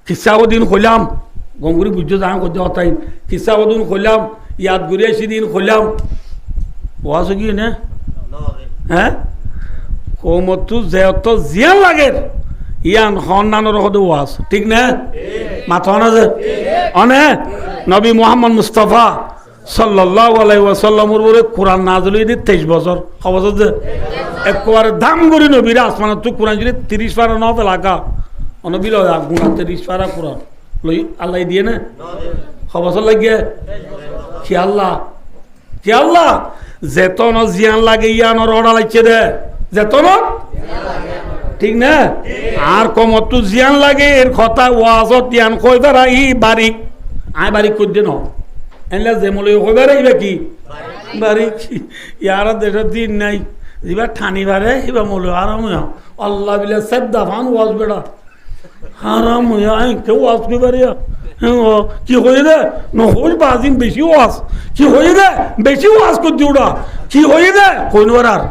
কিসাবদিন খোলাম গঙ্গুরি বুঝছো যাও করতে হতাই কিসাবদিন খোলাম ইয়াদ ঘুরে আসি দিন খোলাম ওয়াজ কি না হ্যাঁ কমতো যেত জিয়ান লাগে ইয়ান সন্ধানের হতে ওয়াজ ঠিক না মাথা না যে অনে নবী মোহাম্মদ মুস্তাফা সাল্লাল্লাহু আলাইহি ওয়াসাল্লামের উপরে কোরআন নাযিল হইছে 23 বছর অবস্থা যে একবারে দাম করে নবীর আসমানত তো কোরআন যদি 30 পারা ন এলাকা অনবিল গুণা 30 পারা কোরআন লই আল্লাহ দিয়ে না বছর লাগিয়ে কি আল্লাহ যেতন জিয়ান লাগে ইয়ানোর অর্ডার লাগছে দে যেতন ঠিক না আর কমতো জিয়ান লাগে এর কথা ওয়াজত ইয়ান কই বেড়া ই বারিক আয় বারিক কই দে ন এনলা যেমলে কই বেড়া ইবা কি বারিক ইয়ার দেশের দিন নাই এবার ঠানি বারে এবার মলে আরাম আল্লাহ বিলা সদ্দা ফান ওয়াজ বেড়া হারাম হইয়া কেউ ওয়াজ কই বারিয়া কি হয়ে গে নহল বাজিন বেশি ওয়াজ কি হয়ে গে বেশি ওয়াজ কর দিওড়া কি হয়ে গে কইনবার আর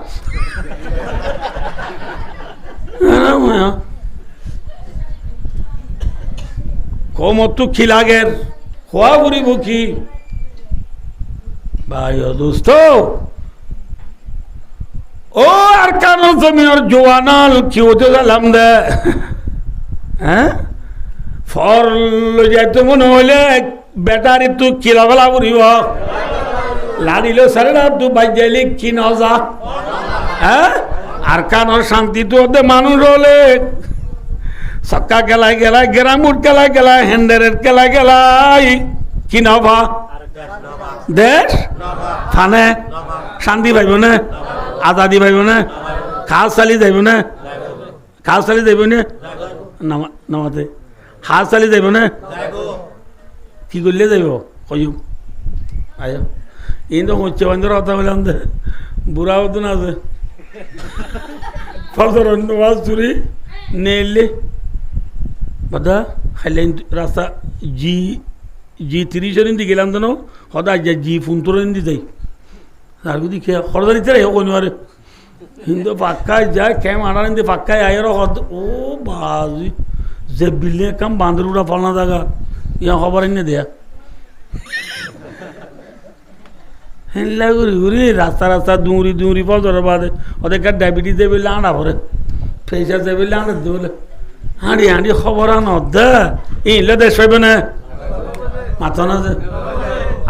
কমতো খিলাগের খোয়া বুড়ি বুকি ভাই দোস্ত ও আর কানো জমির জোয়ানাল কি হতে গেলাম দে হ্যাঁ ফল যাইতে মনে হইলে ব্যাটারি তুই কিলাবেলা বুড়িব লাড়িল সারে না তুই বাজাইলে কি নজা হ্যাঁ আর কানোর শান্তি তো ওদের মানুষ হলে সক্কা গেলাই গ্রামুর গেলাই হ্যান্ডারের গেলাই কি নভা দেশ থানে শান্তি পাইব না আজাদি পাইব না খাল চালি যাইব না নামাতে হাত চালি যাইব না কি করলে যাইব কইম আয় এই তো হচ্ছে বন্ধুরা কথা বললাম যে বুড়া হতো না যে ফজর নামাজ চুরি নেলে বাদা খাইলে রাস্তা G30 ইন্দি গেলাম তো হদা যা G15 ইন্দি যাই আর যদি খরদারিতে রে কোনবারে হিন্দু পাক্কায় যায় ক্যাম আনার ইন্দি পাক্কায় আয়ের হদ ও বাজি যে বিল্ডিং কাম বান্দরুড়া পালনা জায়গা ইয়া খবর এনে দেয়া হেনলা ঘুরি রাস্তা দৌড়ি ফজর বাদে ওদের ডায়াবেটিস দেবে আনা ভরে প্রেশার দেবে আনা দেবে হাঁড়ি খবর আনো দে ইলে দেশ পাইবে না মাথা না যে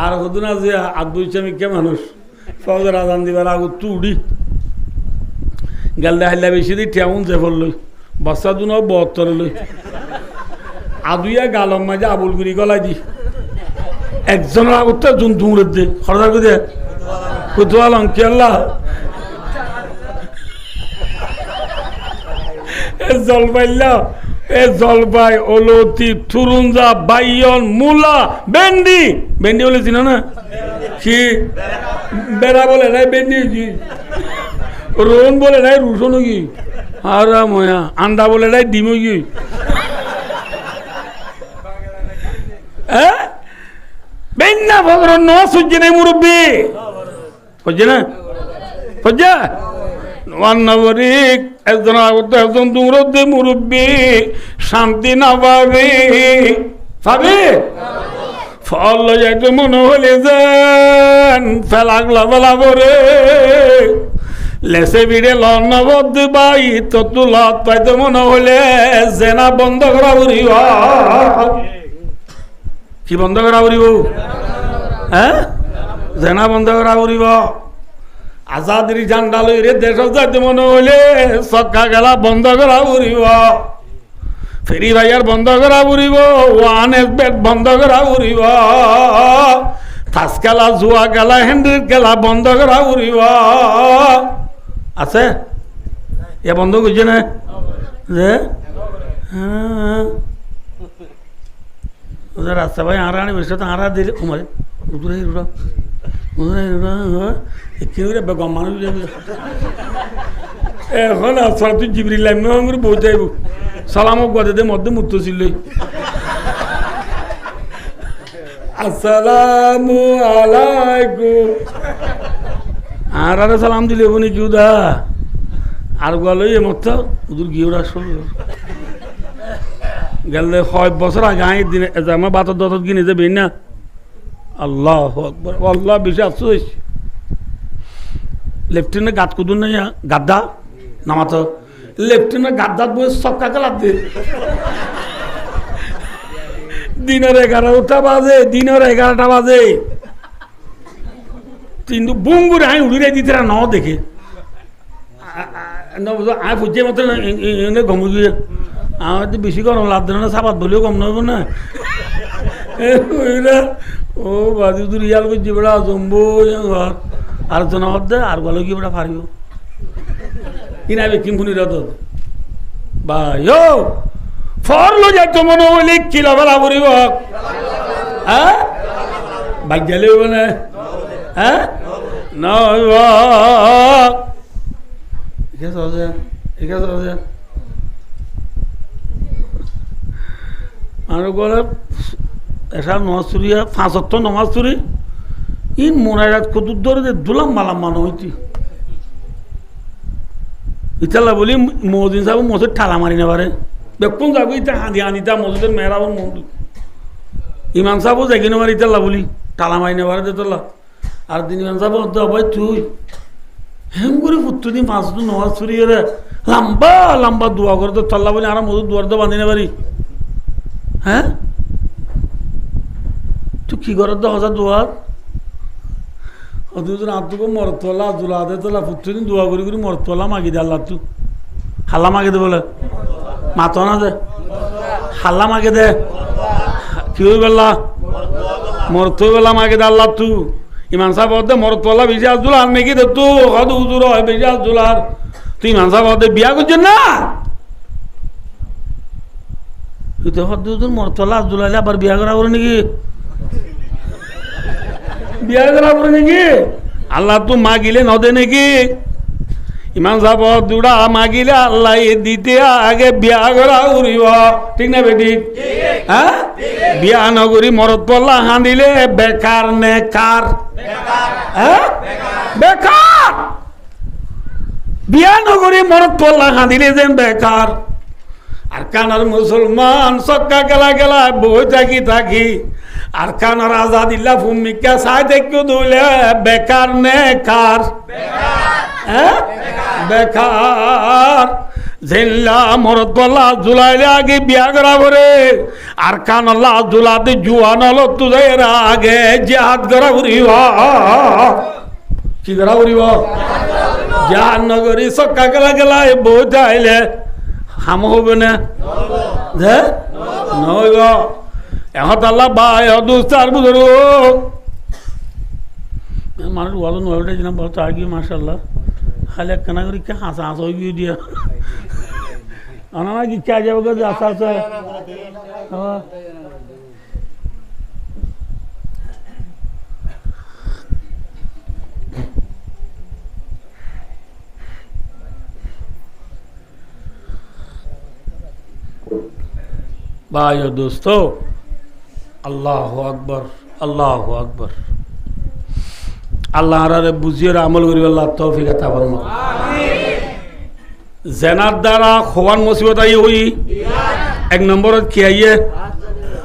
আর হতো না যে আদবৈচামিকা মানুষ ফজর আজান দিবার আগু তুড়ি গেলদা হাইলা বেশি দি ঠেউন যে ফললই বাচ্চা দুনো 72 লই আদুইয়া গালম মাঝে আবুলগুড়ি গলাই দি একজনের আগতে জুন দুমড়ে দে খরদার করে দে কুতুয়াল অঙ্কি আল্লাহ জলপাইল্লা জলপাই অলতি থুরুঞ্জা বাইয়ন মূলা ভেন্ডি বলে চিনো না কি বেড়া বলে নাই ভেন্ডি কি রোন বলে নাই রুশন কি আরাম হইয়া আন্ডা বলে নাই ডিম কি বেন্না ভদ্র ন সূর্য নেই মুরব্বী সূর্য না সূর্য নবরিক একজন আগত একজন দূরতে মুরব্বী শান্তি না পাবে ফল যাইতে মনে হলে যেন ফেলাগলা বেলা করে লেসে বিড়ে লবদ বাই ততু লত পাইতে মনে হলে জেনা বন্ধ করা উড়িব কি বন্ধ করা উড়িব হ্যাঁ জেনা বন্ধ করা উড়িব আজাদির ঝান্ডা লই রে দেশ যাইতে মনে হইলে চক্কা গেলা বন্ধ করা উড়িব ফেরি ভাইয়ার বন্ধ করা উড়িব ওয়ান এস বেড বন্ধ করা উড়িব তাস খেলা জুয়া খেলা হ্যান্ডির খেলা বন্ধ করা উড়িব আছে এ বন্ধ করছে না যে হ্যাঁ ওদের রাস্তা ভাই আঁড়া আনি বেশি তো আঁড়া দিলে উমারে উদুরে রুড়া উদুরে বেগম মানুষ এখন আসলে তুই জিবরিল করে বই যাইব সালামক গদে মধ্যে মুক্ত ছিল আসসালামু আলাইকুম আর সালাম দিলে বনি কিউদা আর গেল মত উদুর গিয়ে আসল গেলে 6 বছর আগে আই দিনে আমার বাতর দত কিনে যাবে না আল্লাহ আকবার আল্লাহ বেশি আফসোস লেফটেন্যান্ট গাত কুদুন না গাদ্দা নামাতো লেফটেন্যান্ট গাদ্দাত বই সবকা কালাত দে দিনের 11টা বাজে দিনের 11টা বাজে কিন্তু বুম করে আই উড়িয়ে দিতে না দেখে আয় বুঝে মতো গম গিয়ে আমার তো বেশি গরম লাভ দেন না সাবাত বলেও গম নব না ও বাজু দূর ইয়াল বুঝছি বেড়া জম্বো ঘর আর জন দে আর গেল কি বেড়া পারিব কিনাবে কিমফুনি রত ভাই ও ফরলো যাই তো মনে হইলে কিলা বেলা পড়িব হ্যাঁ বাইক গেলে হইব না হ্যাঁ না হইব ঠিক আছে ঠিক আছে আর গলে এসা নমাজ চুরিয়া 5 ওয়াক্ত নমাজ চুরি ইন মোনারাত কদুর ধরে যে দুলাম মালাম মান হইতি ইতালা বলি মসজিদ সাহেব মসজিদ ঠালা মারি না পারে বেকুন যাবো ইতা হাঁদি আনিতা মসজিদের মেহরাবন মন্দির ইমাম সাহেবও যাই কিনে মারি ইতালা বলি ঠালা মারি না পারে দেতলা আর দিন ইমাম সাহেব ভাই তুই হেম করে প্রত্যেকদিন 5 ওয়াক্ত নমাজ চুরি রে লম্বা লম্বা দোয়া করে তো তল্লা বলি আর মসজিদ দুয়ার তো বাঁধি না পারি হ্যাঁ তুই কি করার 10,000 দুয়ার দুজন আত্মকে মরতলা জুলা দে তোলা প্রত্যেকদিন দোয়া করি করি মরতলা মাগি দে আল্লাহ তু হাল্লা মাগে দে বলে মাত না দে হাল্লা মাগে দে কি হই বেলা মরতো বেলা মাগে দে আল্লাহ তু ইমান সাহেব দে মরতলা বিজাজ জুলার নাকি দে তু হদ হুজুর হয় বিজাজ জুলার তুই ইমান সাহেব দে বিয়া করছেন না তুই তো হদ হুজুর মরতলা জুলাইলে আবার বিয়া করা করে নাকি বিয়া করা করে নাকি আল্লাহ তো মাগিলে নদে নাকি ইমান সাহেব দুটা মাগিলে আল্লাহ দিতে আগে বিয়া করা উড়িব ঠিক না বেটি হ্যাঁ বিয়া নগরী মরত পল্লা হাঁদিলে বেকার নে কার হ্যাঁ বেকার বিয়া নগরী মরত পল্লা হাঁদিলে যেন বেকার আর কানার মুসলমান সক্কা গেলা গেলা বই থাকি থাকি আর কানার আজাদিল্লা ভূমিকা সাই দেখো দুলে বেকার নে কার বেকার জিল্লা মরত বলা জুলাইলে আগে বিয়া করা করে আর কানল্লা জুলাতে জুয়ান হলো তুদের আগে জিহাদ করা করিব কি করা করিব জাহান নগরী সক্কা গেলা গেলা বই চাইলে হাম হবে না নইব এখন আল্লাহ ভাই দুস্তার বুঝল মানুষ বলো নয়টা ছিলাম বহুত আগে মাসাল্লাহ খালি একখানা করে কে হাসা হাসা হয়ে গিয়ে দিয়া আমার কি কে যাবো কে আস্তে আস্তে भाई और दोस्तों अल्लाह अकबर अल्लाह रे बुझिए আমল করি আল্লাহ তৌফিক আতা ফরমা জেনার দ্বারা খোয়ান মুসিবত আই হই এক নম্বরত কি আইয়ে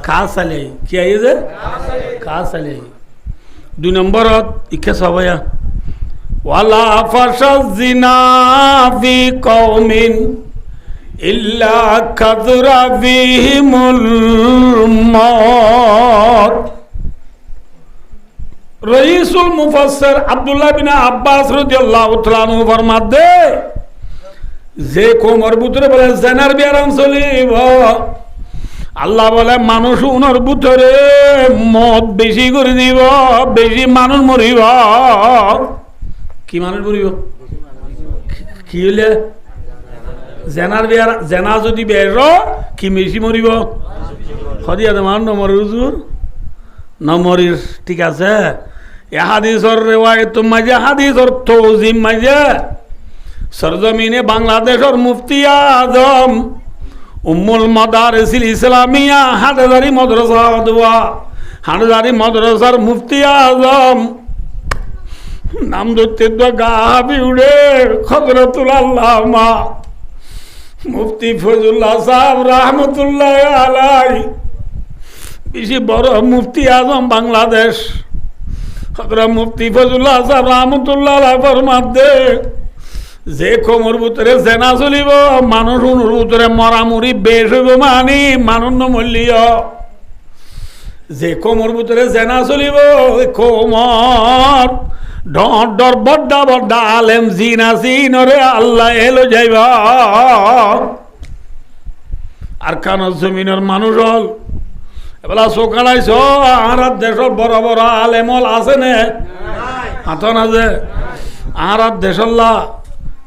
খাস আলে কি আইয়ে যে খাস আলে দুই নম্বরত ইকে সবায়া ওয়ালা ফাশাজ জিনা ফি কওমিন ইল্লা কাযরা ফিহিমুল মউত রইসুল মুফাসসির আব্দুল্লাহ বিন আব্বাস রাদিয়াল্লাহু তাআলা আনহু ফরমাতে যে কোমর ভিতরে বলে জেনার বিয়ারাম চলিব আল্লাহ বলে মানুষ উনার ভিতরে মদ বেশি করে দিব বেশি মানুষ মরিব কি মানুষ মরিব কি হইলে জেনা যদি বের কি বেশি মরিব হদিয়া তোমার নমরের হুজুর নমরির ঠিক আছে এ হাদিসর রেওয়ায়ত মাঝে হাদিসর তৌজিম মাঝে সরজমিনে বাংলাদেশের মুফতি আজম উম্মুল মাদারিসিল ইসলামিয়া হাটহাজারী মাদ্রাসা দোয়া হাটহাজারী মাদ্রাসার মুফতি আজম নাম ধরতে তো গা হাবি উড়ে হযরতুল আল্লামা মুফতি ফজলুল্লাহ সাহেব রহমতুল্লাহ আলাইহি বেশি বড় মুফতি আজম বাংলাদেশ হযরত মুফতি ফজলুল্লাহ সাহেব রহমতুল্লাহ আলাইহি ফরমাতে যে কোমর ভিতরে জেনা চলিব মানুষ ভিতরে মরামরি বেশ হইব মানি মানুষ নমূল্য যে কোমর ভিতরে জেনা চলিব কোমর ডর বড্ডা বড্ডা আলেম জিনা জিনরে আল্লাহ এলো যাইবা আর কানর জমিনের মানুষ হল এবেলা চোখালাইছ আর দেশের বড় বড় আলেমল আছে নে হাতন আছে আর দেশল্লা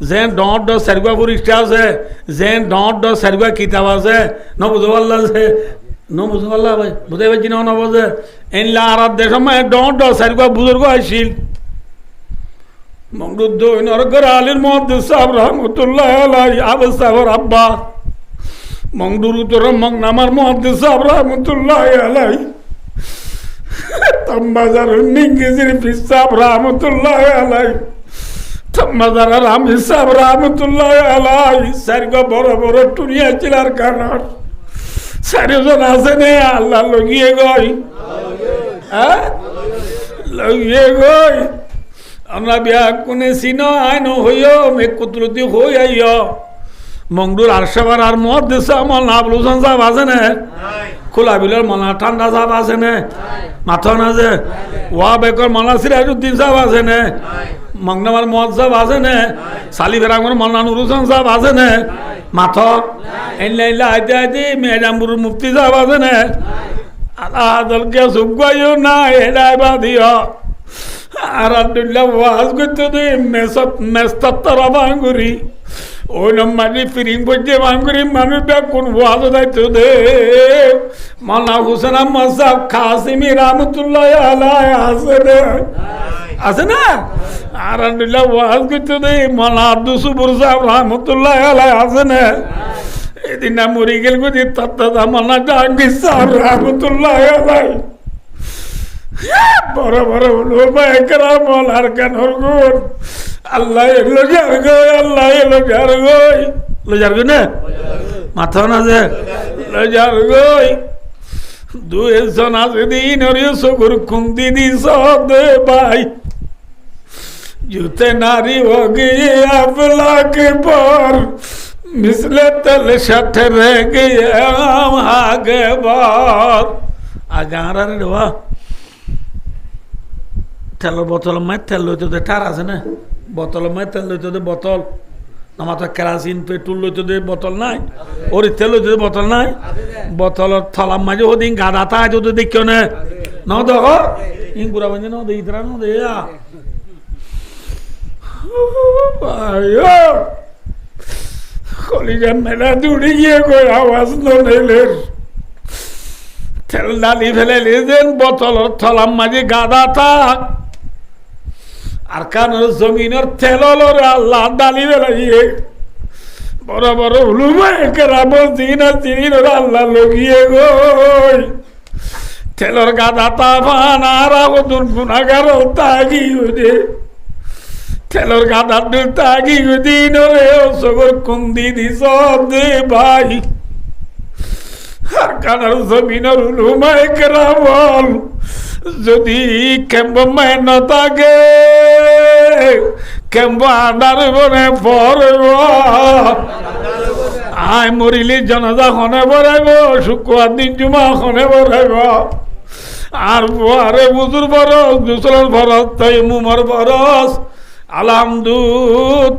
যে ডর চারিগুৱা পরিষ্কার আছে যে ডর চারিগুৱা কিতাব আছে নবুঝ পাল্লা আছে নবুঝ পাল্লা ভাই বুঝাই পারছি না নবুঝে এনলা আর দেশ ডর চারিগুৱা বুজুর্গ আসছিল মংডুদ্দৌনগর আলীর মুহাদ্দিস সাহেব রহমতুল্লাহ আলাইহি আবু সাহেবের আব্বা মংডুর উত্তর মংনামার মুহাদ্দিস সাহেব রহমতুল্লাহ আলাইহি তামবাজার নিঙ্গিজির ফিস সাহেব রহমতুল্লাহ আলাইহি তামবাজার রামি সাহেব রহমতুল্লাহ আলাইহি সারিগো বড় বড় টুনিয়া চিলার কারণ চারিজন আছে নে আল্লাহ লগিয়ে গই হ্যাঁ লগিয়ে গই আমরা বিয়া কোনে চিন আইন হইও মে কুতরতি হই আইও মংডুর আরশাবার আর মুহাদ্দিস আমল নাবলুসান সাহেব আছে না খোলা বিলের মনা ঠান্ডা সাহেব আছে না মাথা না যে ওয়া বেকর মনা সিরাজউদ্দিন সাহেব আছে না মংনামার মুহাদ্দিস সাহেব আছে না সালিফেরাঙ্গর মনা নুর হোসেন সাহেব আছে না মাথা এনলা আইতে আইতে মেজামপুর মুফতি সাহেব আছে না আল্লাহ দলকে সুগাইও না এডাইবা দিও আর আব্দুল্লাহ ওয়াজ করতে দে মেস্তাত্তারা বাঙ্গুরি ওই নম্বরে ফিরিং বইতে বাঙ্গুরি মানুষ কোন ওয়াজ দাইতো দে মাওলানা হোসেন আহমদ সাহেব কাসিমি রহমতুল্লাহ আলাইহি আছে না আর আব্দুল্লাহ ওয়াজ করতে দে মাওলানা আব্দুল সুবুর সাহেব রহমতুল্লাহ আলাইহি আছে না এদিন না মরি গেল গদি তাত্তা মাওলানা জাহাঙ্গীর সাহেব রহমতুল্লাহ আলাইহি বড় বড় উলামা একরাম আর কানর গুণ আল্লাহ এলো যার গই আল্লাহ এলো যার গই লো যার গই না মাথা না যে লো যার গই দুই জন আছে দিন ওরে সগুর কুম দিদি সদে ভাই জুতে নারী हो गई अबला के पर मिसले तल शठ रह गया आगे बार आगारा रे वा তেলের বোতল মাই তেল লইতে দে টার আছে না বোতল মাই তেল লইতে দে বোতল আমার তো কেরাসিন পেট্রোল লইতে দে বোতল নাই ওর তেল লইতে দে বোতল নাই বোতলের থলার মাঝে ওদিন গাদা তা যদি দেখিও না ন দেখো ইঙ্গুরা বাঞ্জে ন দে ইতরা ন দে কলিজা মেলা দূরে গিয়ে কই আওয়াজ নেলের তেল ডালি ফেলে লিজেন বোতলের থলার মাঝে গাদা থাক আর কানের জমিনের তেল আল্লাহ ডালি বেলাইয়ে বড় বড় উলুমা একরাম জিনা জিনির আল্লাহ লগিয়ে গই তেলর গাদা তাফান আর আগুন গুনাগার তাগি উদে তেলর গাদা তাগি উদিন রে সগর কুন্দি দিস দে ভাই আর কানার জমিনের উলুমা একরাম যদি কেম্ব মেন থাকে কেম্ব আন্ডার বনে পড়ব আয় মরিলি জানাজা খনে বরাইব শুক্রবার দিন জুমা খনে বরাইব আর আরে বুজুর বরস দুসরের বরস তাইমুমর বরস আলহামদু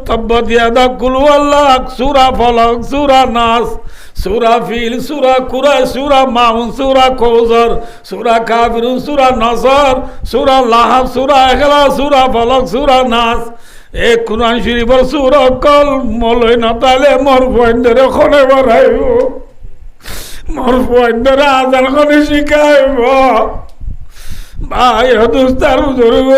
তাব্বাত ইয়াদা কুল আল্লাহ সূরা ফলক সূরা নাস সূরা ফিল সূরা কুরাইশ সূরা মাউন সূরা কৌসর সূরা কাফিরুন সূরা নসর সূরা লাহাব সূরা ইখলাস সূরা ফলক সূরা নাস এ কোরআন শরীফের সূরা কল মলই না তাহলে মোর বন্ধরে খনে বাড়াইব, মোর বন্ধরে আজান খনে শিখাইব। ভাই দোস্তার বুজুর্গ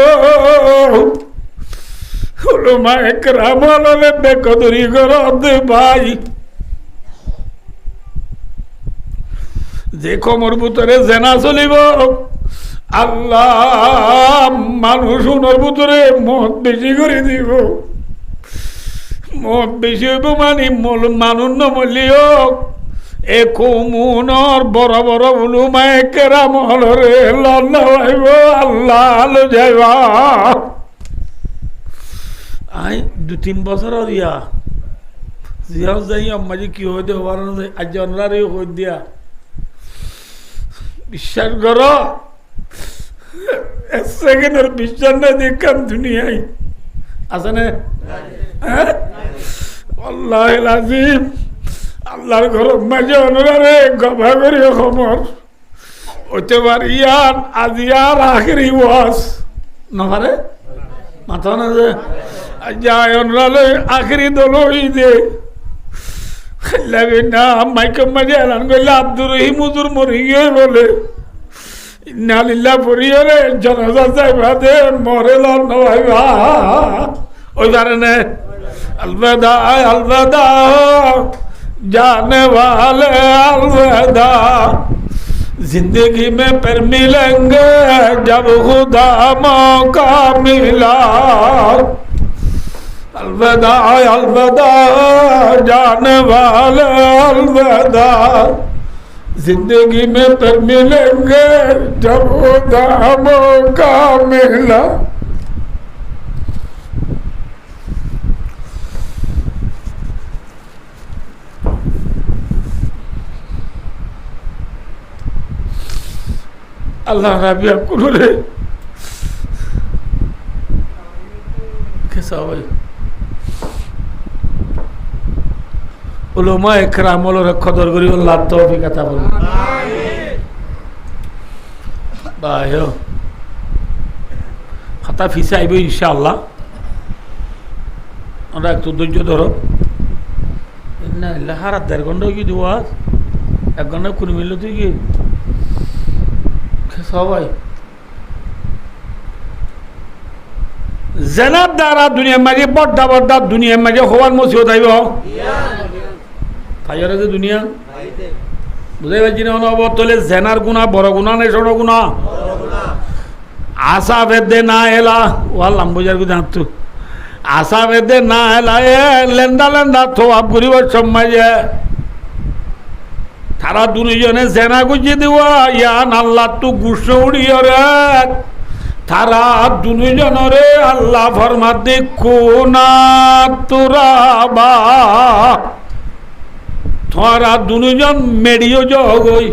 উলামা একরাম হলে বেকদরি করত ভাই। যে কমর ভিতরে জেনা চলিব আল্লাহ মানুষ উনার ভিতরে মদ বেশি করে দিব। মদ বেশি হইব মানে মানুষ নমলিও এ কুমুনর বড় বড় উলুমা কেরাম হলরে লাইব আল্লাহ আলো যাইবা। আই 2-3 বছর রিয়া জিয়াও যাই আম্মাজি কি হইতে হবার আজ অনলারে হই দিয়া বিশ্বাস কর এক সেকেন্ডের বিশ্বাস না দেখাম দুনিয়ায় আছে না? আল্লাহুল আজিম আল্লাহর ঘর মাঝে অনলারে গভা করি খবর হইতে পারি ইয়ার আজি আর আখেরি ওয়াজ নহারে মাথা না যে যায় অনলারে আখেরি দল হই দে না মাইকে মাঝে এলান করলে আব্দুর রহিম হুজুর মরি গিয়ে বলে ইন্নালিল্লাহ পরিয়ারে জানাজা যাইবা দে মরে লাইবা ওই কারণে अलविदा अलविदा जाने वाले अलविदा जिंदगी में फिर मिलेंगे जब खुदा मौका मिला अलविदा अलविदा जाने वाले अलविदा जिंदगी में फिर मिलेंगे जब खुदा मौका मिला। আল্লাহ রাবিয়া কুলরে কেসা ভাই উলামা একরাম হলর কদর করি আল্লাহ তৌফিক আতা করুন আমিন। ভাইও খাতা ফিসে আইব ইনশাআল্লাহ, আমরা একটু ধৈর্য ধরো না হারা 1.5 ঘন্টা কি দিব আজ 1 ঘন্টা 20 মিনিট তুই কি সবাই জেনার দ্বারা দুনিয়ার মাঝে বড্ডা বড্ডা দুনিয়ার মাঝে হওয়ার মুসিবত আইব ফাইয়ারে যে দুনিয়া বুঝাই পারছি না অনবতলে জেনার গুণা বড় গুণা নেই ছোট গুণা আশা বেদে না এলা ওয়াল্লাম বুঝার কথা তো আশা বেদে না এলা এ লেন্দা লেন্দা থোয়াব করিব সমাজে তারা দুজনে জেনা গুজি দেওয়া ইয়ান আল্লাহ তু গুসো উড়িয়ে রে তারা দুজনরে আল্লাহ ফরমাত দে কোনা তুরাবা তোরা দুজন মেডিও জগই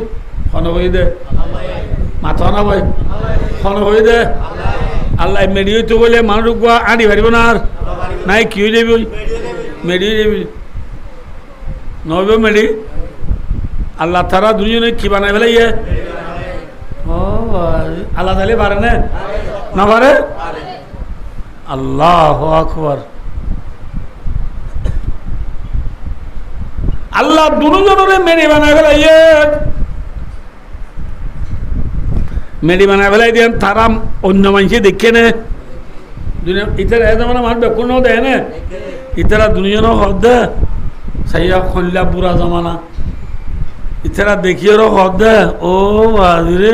হন হই দে মাথা না ভাই হন হই দে আল্লাহ মেডিও তো বলে মানুষ আড়ি পারিব না আর নাই কি হয়ে যাবি মেডিও যাবি নবে মেডি আল্লাহ তারা দুজনে কি বানাই ফেলাই ও আল্লাহ তাহলে পারে না পারে আল্লাহু আকবার আল্লাহ দুজনে মেডি বানাই ফেলাই মেডি বানাই ফেলাই দেন তারা অন্য মানুষে দেখে নে দুনিয়া ইতারা যেমন আমার বেকুন দেয় না ইতারা দুজনও হদ দে সাইয়া খল্লা বুড়া জমানা ইতারা দেখিয়ে হদ ও বাজরে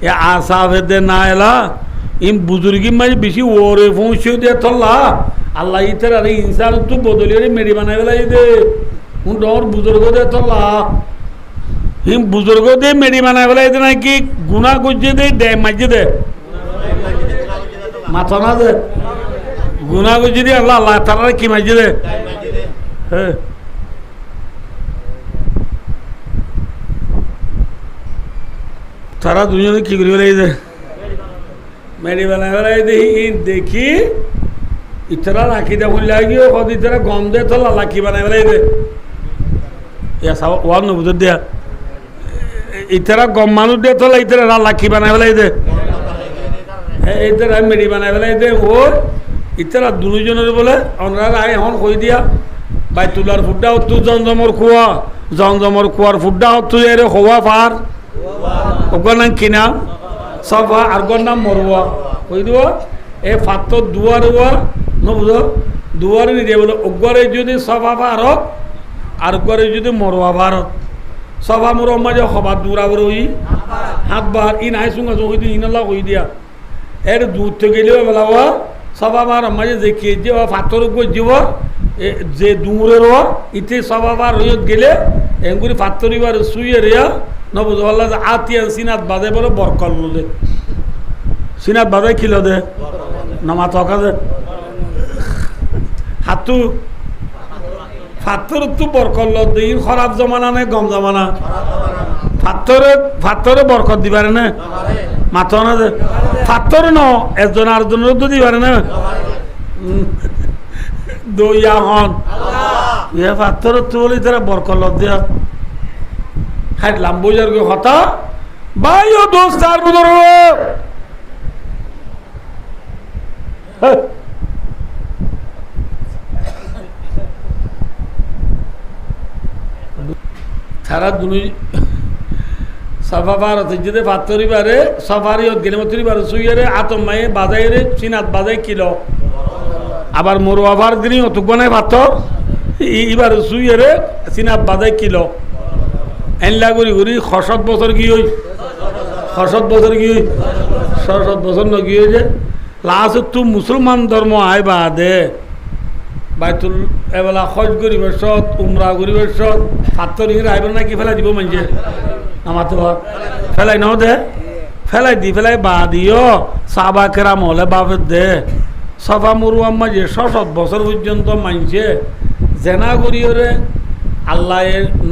এ আশা ভেদে না এলা ইম বুজুর্গি মাঝে বেশি ওরে পৌঁছে দিয়ে তল্লা আল্লাহ ইতারা ইনসান তু বদলিয়ে মেরি বানাই বেলা দে উন ডর বুজুর্গ দে তল্লা ইম বুজুর্গ দে মেরি বানাই বেলা দে নাকি গুনা গুজে দে দে মাঝে দে মাথা না দে গুনা গুজে দে আল্লাহ আল্লাহ তারা কি মাঝে দে হ্যাঁ তারা দুজনে কি করি বেলাই দে মেরি বানাই বেলাই দেখি ইতরা রাখি দে বললে গিয়ে কত ইতরা গম দে তো লাকি বানাই বেলাই দে ওয়ান বুঝে দিয়া ইতরা গম মানুষ দে তো ইতরা লাকি বানাই বেলাই দে ইতরা মেরি বানাই বেলাই দে ও ইতারা দুজনের বলে ওনারা এখন কই দিয়া বাইতুল্লাহর ফুড্ডা হতো জমজমর কুয়া জমজমর কুয়ার ফুড্ডা হতো এর হওয়া পার ওগর নাম কি নাম সফা আর গর নাম মরুয়া কই দিব এই ফাত্তর দুয়ার হওয়া নবুঝো দুয়ারে নিয়ে বলে ওগরে যদি সফা ভারত আর গরে যদি মরুয়া ভারত সফা মরুয়া মাঝে হবার দূরা বড় হই হাত বার ই নাই সঙ্গে কই দিই ইনাল্লা কই দিয়া এর দূর থেকে গেলেও বেলা সফা বার মাঝে যে কে যে ফাত্তর উপর যাব যে দূরের ইতে সফা বার হয়ে গেলে এঙ্গুরি ফাত্তরিবার শুয়ে রেয়া নবুঝ আল্লাহ আতিয়ান সিনাত বাজে বলে বরকল দে সিনাত বাজে কিলো দে নামা তকা দে হাতু ফাত্তর তো বরকল দিই খারাপ জমানা নেই গম জমানা ফাত্তরে বরকত দিবারে না মাথা না যে ফাত্তর ন একজন আরেকজনের তো দিবারে না দইয়া হন ইয়ে ফাত্তর তো বলি তারা বরকল দিয়া হাইটলাম বুঝার কি কথা ভাই ও দোস্ত আর বুঝর তারা দুই সফা ভারতের যদি ফাত্তরি বারে সফারি গেলে মতরি বারে সুইয়ারে আতম মায়ে বাজাইরে চিনাত বাজাই কিলো আবার মরুয়া ভার দিনই অতুক বানায় পাথর এবার সুইয়ারে চিনাত বাজাই কিলো এনলা করি করি ৬০ বছর কি হই ৬০ বছর কি হই ৬০ বছর ন কি হয়েছে লাস্ট তো মুসলমান ধর্ম আয় বাদে বাইতুল এবেলা খজ গরিবের সৎ উমরা গরিবের সৎ ফাত্তর ইংরে আইবেন না কি ফেলাই দিব মানুষে আমার তো ফেলাই নাও দে ফেলাই দি ফেলাই বা দিও সাবা কেরাম হলে বাপের দে সফা মরুয়াম মাঝে ৬০ বছর পর্যন্ত মানছে জেনা করিওরে আল্লাহ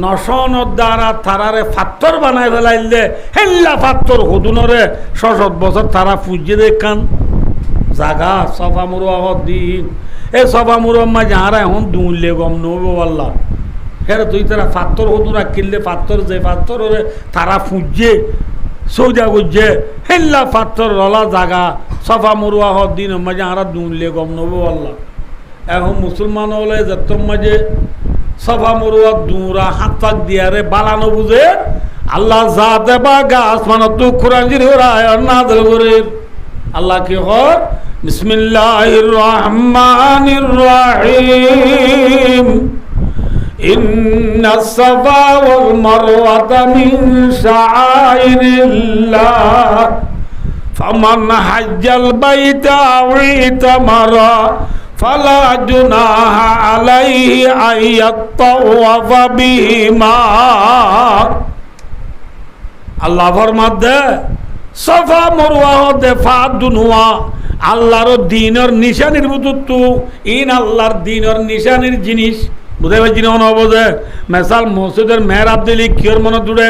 নশনের দ্বারা তারারে ফাত্তর বানায় ফেলাইল দে হেল্লা ফাত্তর হদুনরে ৬০ বছর তারা পুজে দেখান জাগা সফা মরুয়া দিন এই সফা মরুয়াম মাঝে হারা এখন দুলে গম নব আল্লাহ হেরে তুই তারা ফাত্তর হদুরা কিনলে ফাত্তর যে ফাত্তরে তারা পুজে সৌজা গুজে হেল্লা ফাত্তর রলা জাগা সফা মরুয়া দিন মাঝে হারা দুলে গম নব আল্লাহ এখন মুসলমান হলে যত মাঝে সফা মরুয়া দুরা হাত পাক দিয়ারে বালানো বুঝে আল্লাহ যা দেবা গাছ মানে তু কুরাঞ্জির রায় নাজল করে আল্লাহ কি হয় বিসমিল্লাহির রহমানির রহিম ইন্নাস সাফা ওয়াল মারওয়াতা মিন শাআইরিল্লাহ ফামান হাজ্জাল বাইতা আও ইতামারা ফালা জুনাহা আলাইহি আইয়াতাওয়াফা বিহিমা আল্লাহ ফরমাদে সফা মরওয়া দেফা দুনওয়া আল্লাহর দ্বীনের নিশানির মতো ইন আল্লাহর দ্বীনের নিশানির জিনিস বুঝাই পাইছি না বোঝে মেসাল মসজিদের মেহরাব দিলি কিয়র মনে দূরে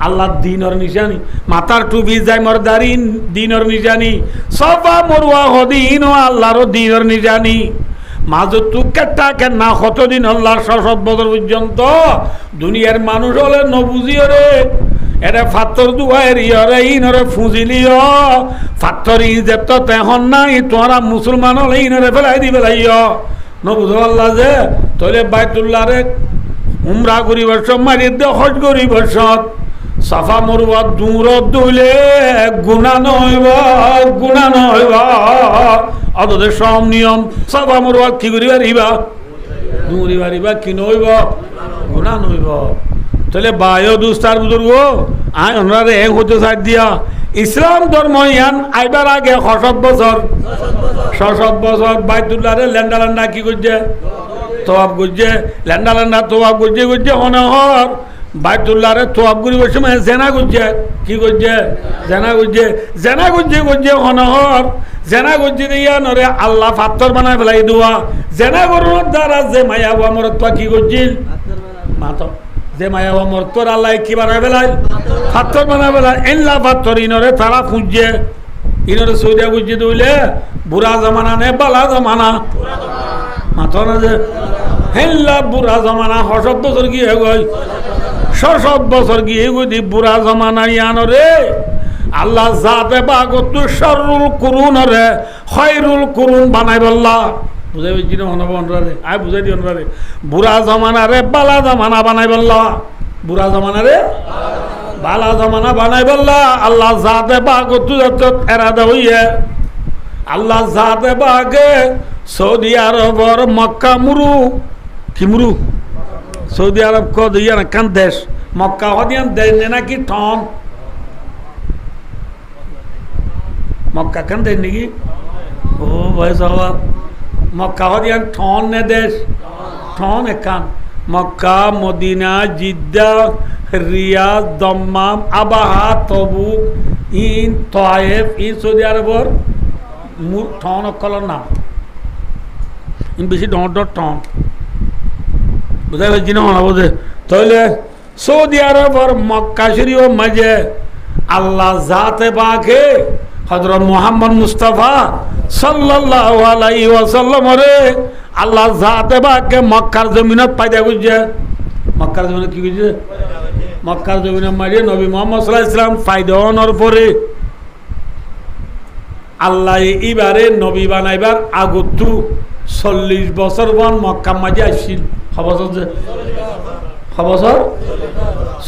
আল্লাহর দ্বীনের নিশানি মাথার টুপি যাই মর দাড়ি দ্বীনের নিশানি সফা মরওয়া হদিন ও আল্লাহর দ্বীনের নিশানি মাজত তু কেটা কেনা কতদিন আল্লাহর ৬০ বছর পর্যন্ত দুনিয়ার মানুষ হলে নবুঝিও রে এটা ফাত্তর দুয়ার ইয়রে ইনরে ফুজিলিও ফাত্তর ইজেত তেহন নাই তোরা মুসলমান হলে ইনরে ফেলাই দি ফেলাইও নবুঝ আল্লাহ যে তলে বাইতুল্লাহরে উমরা গরিবের সব মারিয়ে দে হজ গরিবের সব সাফা মরুয়া দূর দুলে গুণা নইব অতদের সব নিয়ম সাফা মরুয়া কি করি পারিবা দূরি পারিবা কি নইব গুণা নইব তাহলে বায়ু দুস্তার বুজুর্গ আয় ওনারে এক হতে সার দিয়া ইসলাম ধর্ম ইয়ান আইবার আগে ৬০ বছর বাইতুল্লাহরে লেন্ডা লেন্ডা কি করছে তোয়াব করছে লেন্ডা লেন্ডা তোয়াব করছে হনহর বাইতুল্লাহরে তোয়াব করি বসে মানে জেনা করছে কি করছে জেনা করছে হনহর জেনা করছে দিয়া নরে আল্লাহ ফাত্তর বানায় ফেলাই দেওয়া জেনা করুন দ্বারা যে মায়া আমার তো কি করছিল মাত যে মায়া আমার তোর আল্লাহ কি বানায় ফেলাই ফাত্তর বানায় ফেলাই এনলা ফাত্তর ইনরে তারা খুঁজছে ইনরে সৌদিয়া খুঁজছে দইলে বুড়া জমানা নে বালা জমানা মাথা না যে হেল্লা বুড়া জমানা ৬০ বছর গিয়ে গই ৬০ বছর গিয়ে গই বুড়া জমানা ইয়ানরে আল্লাহ জাতে বাগতু শাররুল কুরুনরে খায়রুল কুরুন বানাই বললা বুঝাই বুঝছি না হনব অনরারে আয় বুঝাই দি অনরারে বুড়া জমানারে বালা জমানা বানাই বললা বুড়া জমানারে বালা জমানা বানাই বললা আল্লাহ জাতে বাগতু যত এরাদা হইয়ে আল্লাহ জাতে বাগে সৌদি আরবর মক্কা মুরু কি মুরু সৌদি আরব কদ ইয়া না কান দেশ মক্কা হদিয়ান দেশ নে নাকি ঠন মক্কা কান দেশ নাকি ও ভাই সাহেব মক্কা হদিয়ান ঠন নে দেশ ঠন একান Mecca Medina Jeddah Riyadh Dammam Abha Tabuk ইন তয়েফ ইন সৌদি আরবর ঠন অকলর নাম ইন বেশি ডট ঠন বুঝাই পারছি না হনা বোধে তাহলে সৌদি আরবর মক্কা শরীফ মাঝে আল্লাহ জাতে বাকে হযরত মুহাম্মদ মুস্তাফা সাল্লাল্লাহু আলাইহি ওয়াসাল্লাম রে আল্লাহ জাতে বাকে মক্কার জমিনত পাইদা কইছে মক্কার জমিনে কি কইছে মক্কার জমিনে মাঝে নবী মুহাম্মদ সাল্লাল্লাহু আলাইহি ওয়াসাল্লাম ফায়দা হওয়ার পরে আল্লাহ এবারে নবী বানাইবার আগতু 40 বছর বন মক্কা মাঝে আসছিল বছর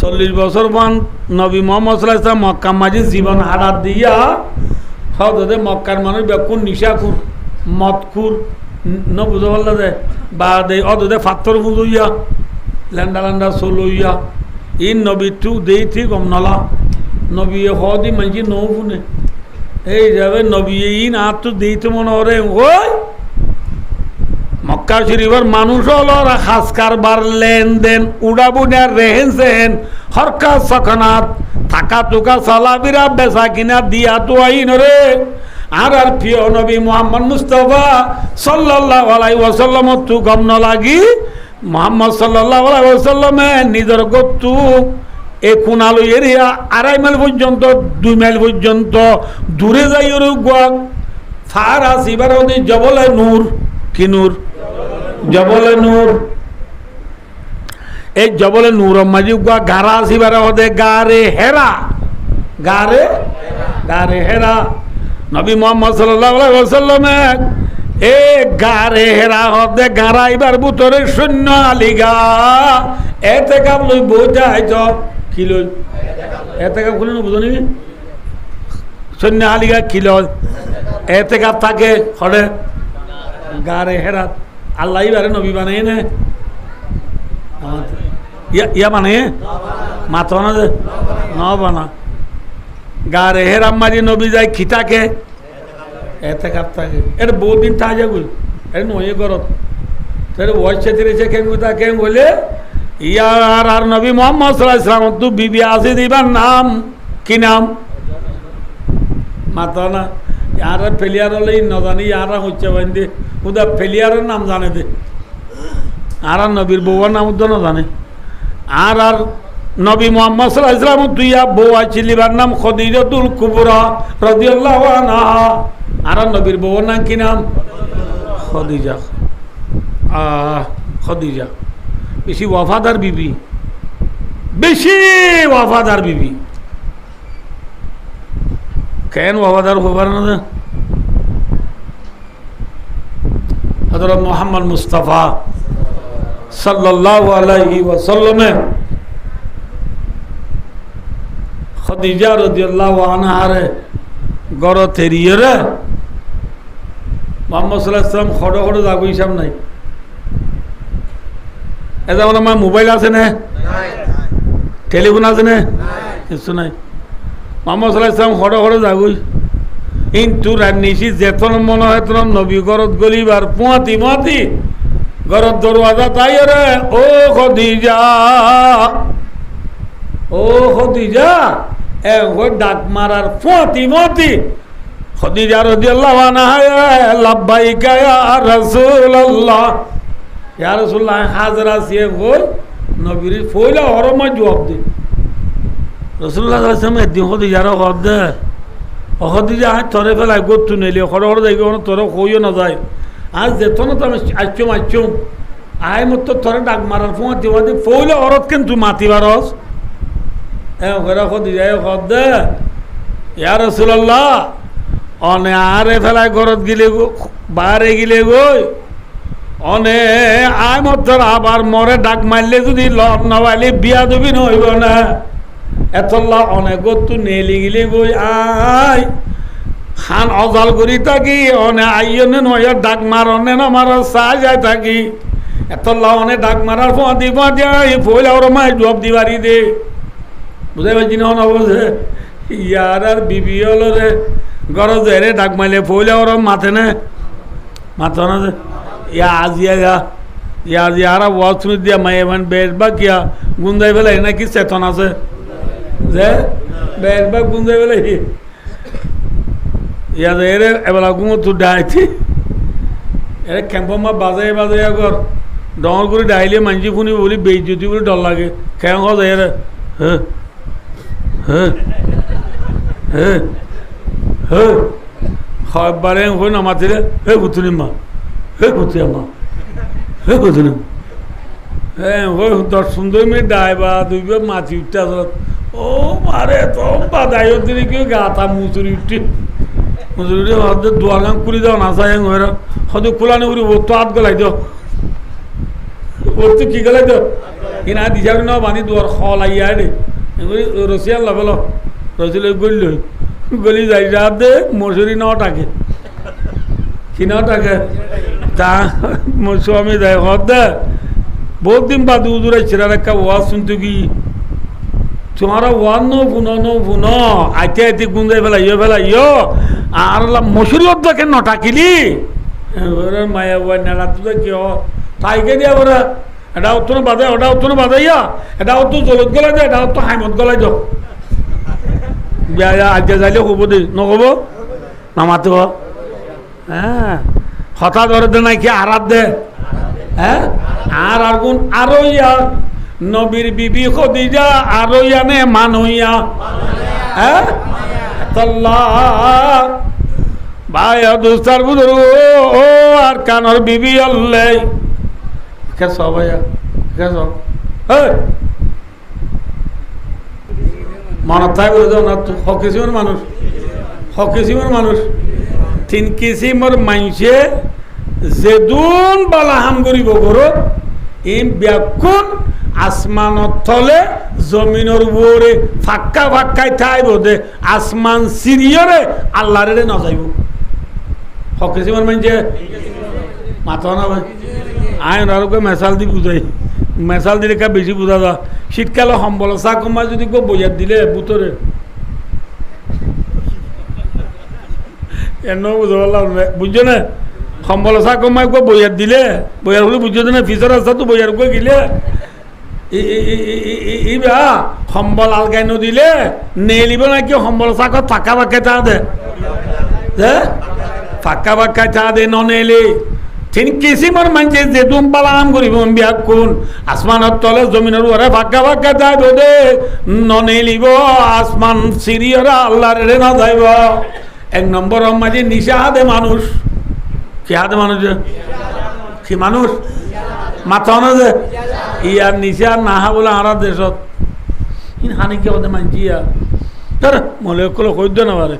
40 বছর বন নবী মুহাম্মদ সাল্লাল্লাহু আলাইহি ওয়াসাল্লাম মক্কা মাঝে জীবন হারাত দিয়া হদে মক্কার মানুষ বেকুন নিশাকুর মদকুর ন বুঝা পারলা দে বা দে অদে ফাত্তর বুঝইয়া ল্যান্ডা ল্যান্ডা চলইয়া ই নবী টু দেই ঠিক কম নলা নবী হদি মাঝি নৌ ফুনে এই যাবে নবী ইন আর তো দেই তো মনে হরে ওই মক্কা শরীফের মানুষ হলো খাস কারবার লেনদেন উড়াবুড়া রেহেন সেহেন হরকা সখনাত থাকা তুকা সালাবিরা বেচা কিনা দিয়া তো আইন রে আর প্রিয় নবী মুহাম্মদ মুস্তাফা সাল্লাল্লাহু আলাইহি ওয়াসাল্লাম তু গম ন লাগি মুহাম্মদ সাল্লাল্লাহু আলাইহি ওয়াসাল্লামে নিজের গতু এ কোনালো এরিয়া 2.5 মাইল পর্যন্ত 2 মাইল পর্যন্ত দূরে যাই ওর গোয়া ফারাসি বারদি জবলে নূর কি নূর জবলে নূর এই জবলে নূর মাঝি গোয়া গারা আসিবার হদে গারে হেরা নবী মুহাম্মদ সাল্লাল্লাহু আলাইহি ওয়াসাল্লাম এ গারে হেরা হদে গারাইবার ভিতরে শূন্য আলিগা এতে কাম লই বোঝাই তো কি লই এতে কাম খুলে বুঝনি শূন্য আলিগা কি লই এতে কাপ থাকে হদে গারে হেরা আল্লাহ এবারে নবী বানাই না ইয়া বানাই মাথা না যে ন বানা গারে হেরাম মাঝে নবী যায় খিতাকে এতে কাপ থাকে এটা বহুত দিন তাজা গুল এটা নয় করত তাহলে ওয়াইছে তিরেছে কেন গুতা কেন বলে ইয়ার আর নবী মুহাম্মদ সাল্লাল্লাহু আলাইহি ওয়াসাল্লাম তু বিবি আছে দিবার নাম কি নাম মাথা না यार फेलियर न जानी यार हচ্ছে बंदे उदा फेलियर नाम जाने दे आर नबीर बउर नाम तो न जाने आर नबी मुहम्मद सल्लल्लाहु अलैहि वसल्लम तुइया बउ आछिलिबार नाम खदीजातुल कुबरा रादियाल्लाहु आनहा आर नबीर बउर नाम की नाम खदीजा खदीजा बेशी वफादार बीबी কেন ওয়াদার হবার না হযরত মুহাম্মদ মুস্তাফা সাল্লাল্লাহু আলাইহি ওয়াসাল্লাম খাদিজা রাদিয়াল্লাহু আনহা রে গর তেরিয়ে রে মুহাম্মদ সাল্লাল্লাহু আলাইহি ওয়াসাল্লাম খড় খড় যাগো হিসাব নাই এটা মানে আমার মোবাইল আছে না নাই টেলিফোন আছে না নাই কিছু নাই মুহাম্মদ সাল্লাল্লাহু আলাইহি ওয়াসাল্লাম খড় খড় যাগই কিন্তু রান্নিছি যেতন মনে হয় তোর নবী গরত গলিবার পুয়াতি গরত দরওয়াজা তাই রে ও খদিজা এ ও ডাক মারার পুয়াতি খদিজা রাদিয়াল্লাহু আনহা লাব্বাইকা ইয়া রাসূলুল্লাহ ইয়া রাসূলুল্লাহ হাজরা সিয়ে কই নবীর ফয়লা হরমা জবাব দে রাসূলুল্লাহ সাল্লাল্লাহু আলাইহি ওয়াসাল্লাম দিন খদিজা রা কদ দে খদিজা আজ তরে ফেলাই গত্তু নেলি খড় যাই কোন তোরে কইও না যায় আজ যেতন তো আমি আইচুম আই মত তোরে ডাক মারার পুয়াতি ফয়লা হরত কিন্তু মাতিবারস এ ঘরে খদিজা কদ দে ইয়া রাসূলুল্লাহ অনে আরে ফেলায় ঘরত গিলে গো বারে গিলে গই অনে আয় মতর আবার মরে ডাক মারলে যদি লব নবাইলে বিয়া দেবি নইব না এতল্লা অনেক গতু নেলি গিলে গই আয় খান অজাল করি থাকি অনে আইনে নয় ডাক মার অনে না মার চাই যায় থাকি এতল্লা অনে ডাক মারার ফাঁদি ফাঁদি ফইল আর মায় জব দিবারি দে বুঝাই পারছি না অবশ্যে ইয়ার আর বিবি হলো রে গরজ রে ডাক মাইলে ফইল আর মাথে না মাথা না ইয়া আজিয়া ইয়া আজি আর ওয়াজ শুনে দিয়া মাই এমন বেশ বা কিয়া গুন্দাই ফেলে নাকি চেতন আছে যে বেশ বা গুন্দাই ফেলে ইয়া এরে এবার গুমো তো ডাইছি এরে ক্যাম্পমা বাজাই বাজাই আগর ডর করে ডাইলে মানজি শুনি বলি বেইজ্জতি বলে ডর লাগে খেয়ে যায় এরে হ্যাঁ হ্যাঁ হ্যাঁ হ্যাঁ সবারে হয়ে নামাতিলে হে গুতুনি মা হে গুতি মা হে গুতুনি হ্যাঁ হয়ে 10-15 মিনিট ডাইবা দুইবার মাছি উঠতে আসল ও মারে তো বাদাই দিনে কেউ গাতা মুচুরি উঠি মুচুরি হয়তো দুয়ার গান কুড়ি দাও না চাই হয়ে হয়তো খোলানি উড়ি ও তো হাত গলাই দিও ওর তো কি গলাই দিও কিনা দিশার না বানি দুয়ার খল আইয়া রে রসিয়ার লাভেল রসিলে গলি গলি যাই রাত দে মশুরি ন টাকে কি ন টাকে তা মোর স্বামী দেয় হদ দে বহুত দিন বাদ উদুরে ছেড়া রেখা ওয়াজ শুনতে কি তোমারা ওয়ান নো ফুনো আইতে আইতে গুন্দাই ফেলাইও আর মশুরি অর্ধকে ন টাকিলি মায়া ওয়াই নেড়া তো কি তাইকে দিয়া ওরা এটা উত্তর বাজাই ওটা উত্তর বাজাইয়া এটা উত্তর জলত গলাই দে এটা উত্তর হাইমত গলাই দাও আজকে যাইলে হব দে নকব নামাতে হ্যাঁ হঠাৎ ধরে দে নাকি আরাত দে হ্যাঁ আর আগুন আরো ইয়া নবীর বিবি খদিজা আরো ইয়ানে মানুইয়া হ্যাঁ আল্লাহ ভাই দুস্তার বুঝো ও আর কানর বিবি আল্লাহ কেস ভাইয়া কেস মনত তাই বলে যাও না হকিসিমের মানুষ 3 কিসিমের মানুষে যেদুন বালা হাম করিব ঘরত এই ব্যাকুণ আসমানত তলে জমিনের উপরে ফাক্কা ফাক্কাই ঠাইব দে আসমান সিরিয়রে আল্লাহরে না যাইব হকিসিমের মানুষে মাথা না ভাই আইন আর মেশাল দি বুঝাই মেশাল দিলে কা বেশি বুঝা যা শীতকালে সম্বল চা কমাই যদি কেউ বইয়ার দিলে বুতরে এন বুঝা পারলাম বুঝছো না সম্বল চা কমাই কেউ বইয়ার দিলে বইয়ার হলে বুঝছো না ফিচর রাস্তা তো বইয়ার কেউ গিলে ইবা সম্বল আলগাই নদিলে নেলিব নাকি সম্বল চাকত ফাঁকা ফাঁকা চা দে ফাঁকা ফাঁকা চা দে নেলি 3 কিসিমের মানুষে যে দুম পালাম করিব ব্যাকুণ আসমানের তলে জমিনের উপরে ফাঁকা ফাঁকা যাইব দে ননেলিব আসমান সিরিয়রা আল্লাহর রে না যাইব 1 নম্বর মাঝে নিশা হাতে মানুষ কি হাতে মানুষ কি মানুষ মাথা না যে ইয়ার নিশা নাহা বলে আরা দেশত হানি কি হতে মানছিয়া তার মলে কল কইদ না পারে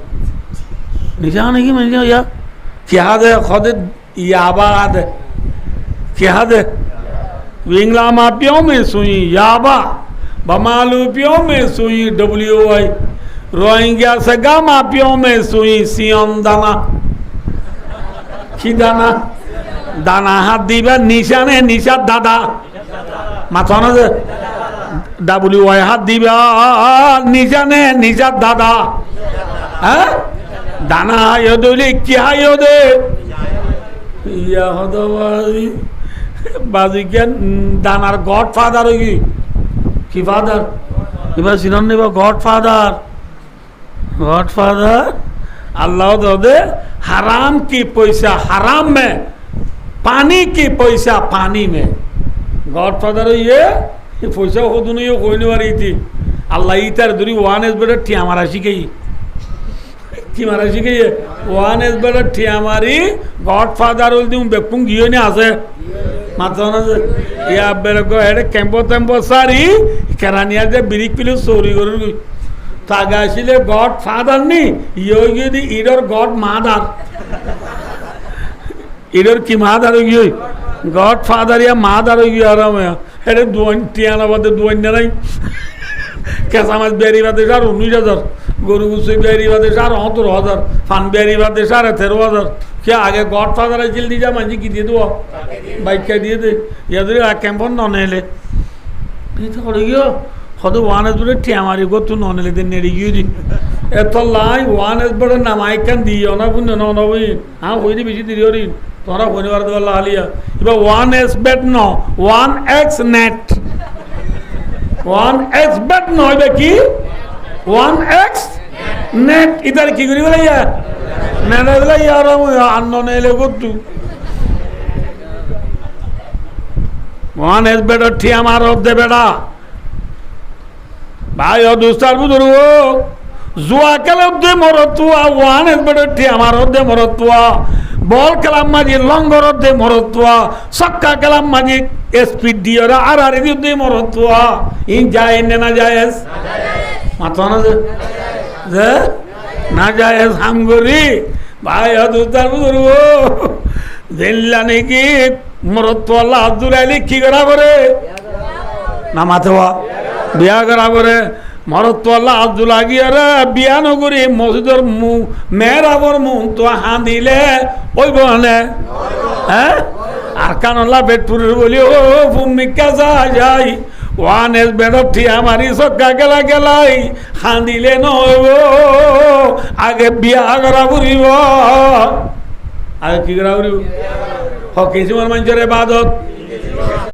নিশা হানি কি মানছি ইয়া কি হাতে খদে याबा दे क्या दे विंगला मापियों में सुई याबा बमालूपियों में सुई WI रोहिंग्या सगा मापियों में सुई सियम दाना की दाना दाना हाथ दीबा निशाने निशा दादा माथा ना दे WI हाथ दीबा निशाने निशा दादा हाँ दाना यो दोली क्या यो दे ইয়া হতো বাজি কেন দানার গড ফাদার কি ফাদার এবার চিনন নেব গড ফাদার আল্লাহ দে হারাম কি পয়সা হারাম মে পানি কি পয়সা পানি মে গড ফাদার ইয়ে পয়সা হদুন ইয়ে কইনে পারি আল্লাহ ইতার ধরি ওয়ান এস বেটার ঠিয়া মারা শিখেই কি মারা শিখে 1 এস বেটার ঠিয়া মারি গড ফাদার হল দিম বেকুম গিয়ে নি আছে মাথা না ইয়া বের গো এডে ক্যাম্পো সারি কেরানিয়া যে বিরিক পিলো চুরি করে তাগা আসলে গড ফাদার নি ইয়ে যদি ইডর গড মাদার ইডর কি মাদার গিয়ে গড ফাদার ইয়া মাদার গিয়ে আরাম এটা দুয়ান টিয়ানা বাদে দুয়ান নাই কেঁচা মাছ বেরি বাদে 19,000 গরু গুছই বেরি বাদে 17,000 ফান বেরি বাদে 13,500 কে আগে গড ফাদার আসছিল দিয়ে যা মাঝে কি দিয়ে দেবো বাইকটা দিয়ে দে ইয়াদের ক্যাম্পন ননেলে গিয়ে হয়তো ওয়ান এস বলে টিয়া মারি গো তুই ননেলে দিয়ে নেড়ে গিয়ে দি এত লাই ওয়ান এস বলে নামাইকান দিয়ে না বুঝলো না নবী হ্যাঁ ওই দিয়ে বেশি দিয়ে রি তোমরা শনিবার দেওয়ার আলিয়া এবার ওয়ান এস বেড ন one X net one X bed নইবে কি ওয়ান এক্স নেট ইধার কি করি বলে ইয়ার নেড়ে দিলে ইয়ার আন্ন নেলে করতু ওয়ান এস বেড ঠিয়া মার দে বেড়া ভাই দুস্তার বুধুর জুয়া খেলার দে মরতুয়া ওয়ান এস বেড ঠিয়া মার দে মরতুয়া বল খেলাম মাঝি লঙ্গর দে মরতুয়া সক্কা খেলাম মাঝি স্পিড দিয়ে আর আর দে মরতুয়া ইন যায় না যায় মাথা না যে না যায় হাম করি ভাই দুস্তার বুধুর দিল্লা নাকি মরতুয়া আব্দুল আলী কি করা করে না মাথা বিয়া করা করে মরতুয়াল্লাহ আব্দুল আগিয়ারে বিয়া নগরী মসজিদের মেয়েরাবর মুখ তো হাঁ দিলে ওই বলে হ্যাঁ আর কানল্লা বেটপুরের বলি ও ভূমিকা যা যাই ওয়ান এস বেড় ঠিয়া মারি সক্কা গেলা গেলাই হাঁ দিলে নইব আগে বিয়া করা বুড়িব আগে কি করা বুড়িব কিছুমান মানুষের বাদত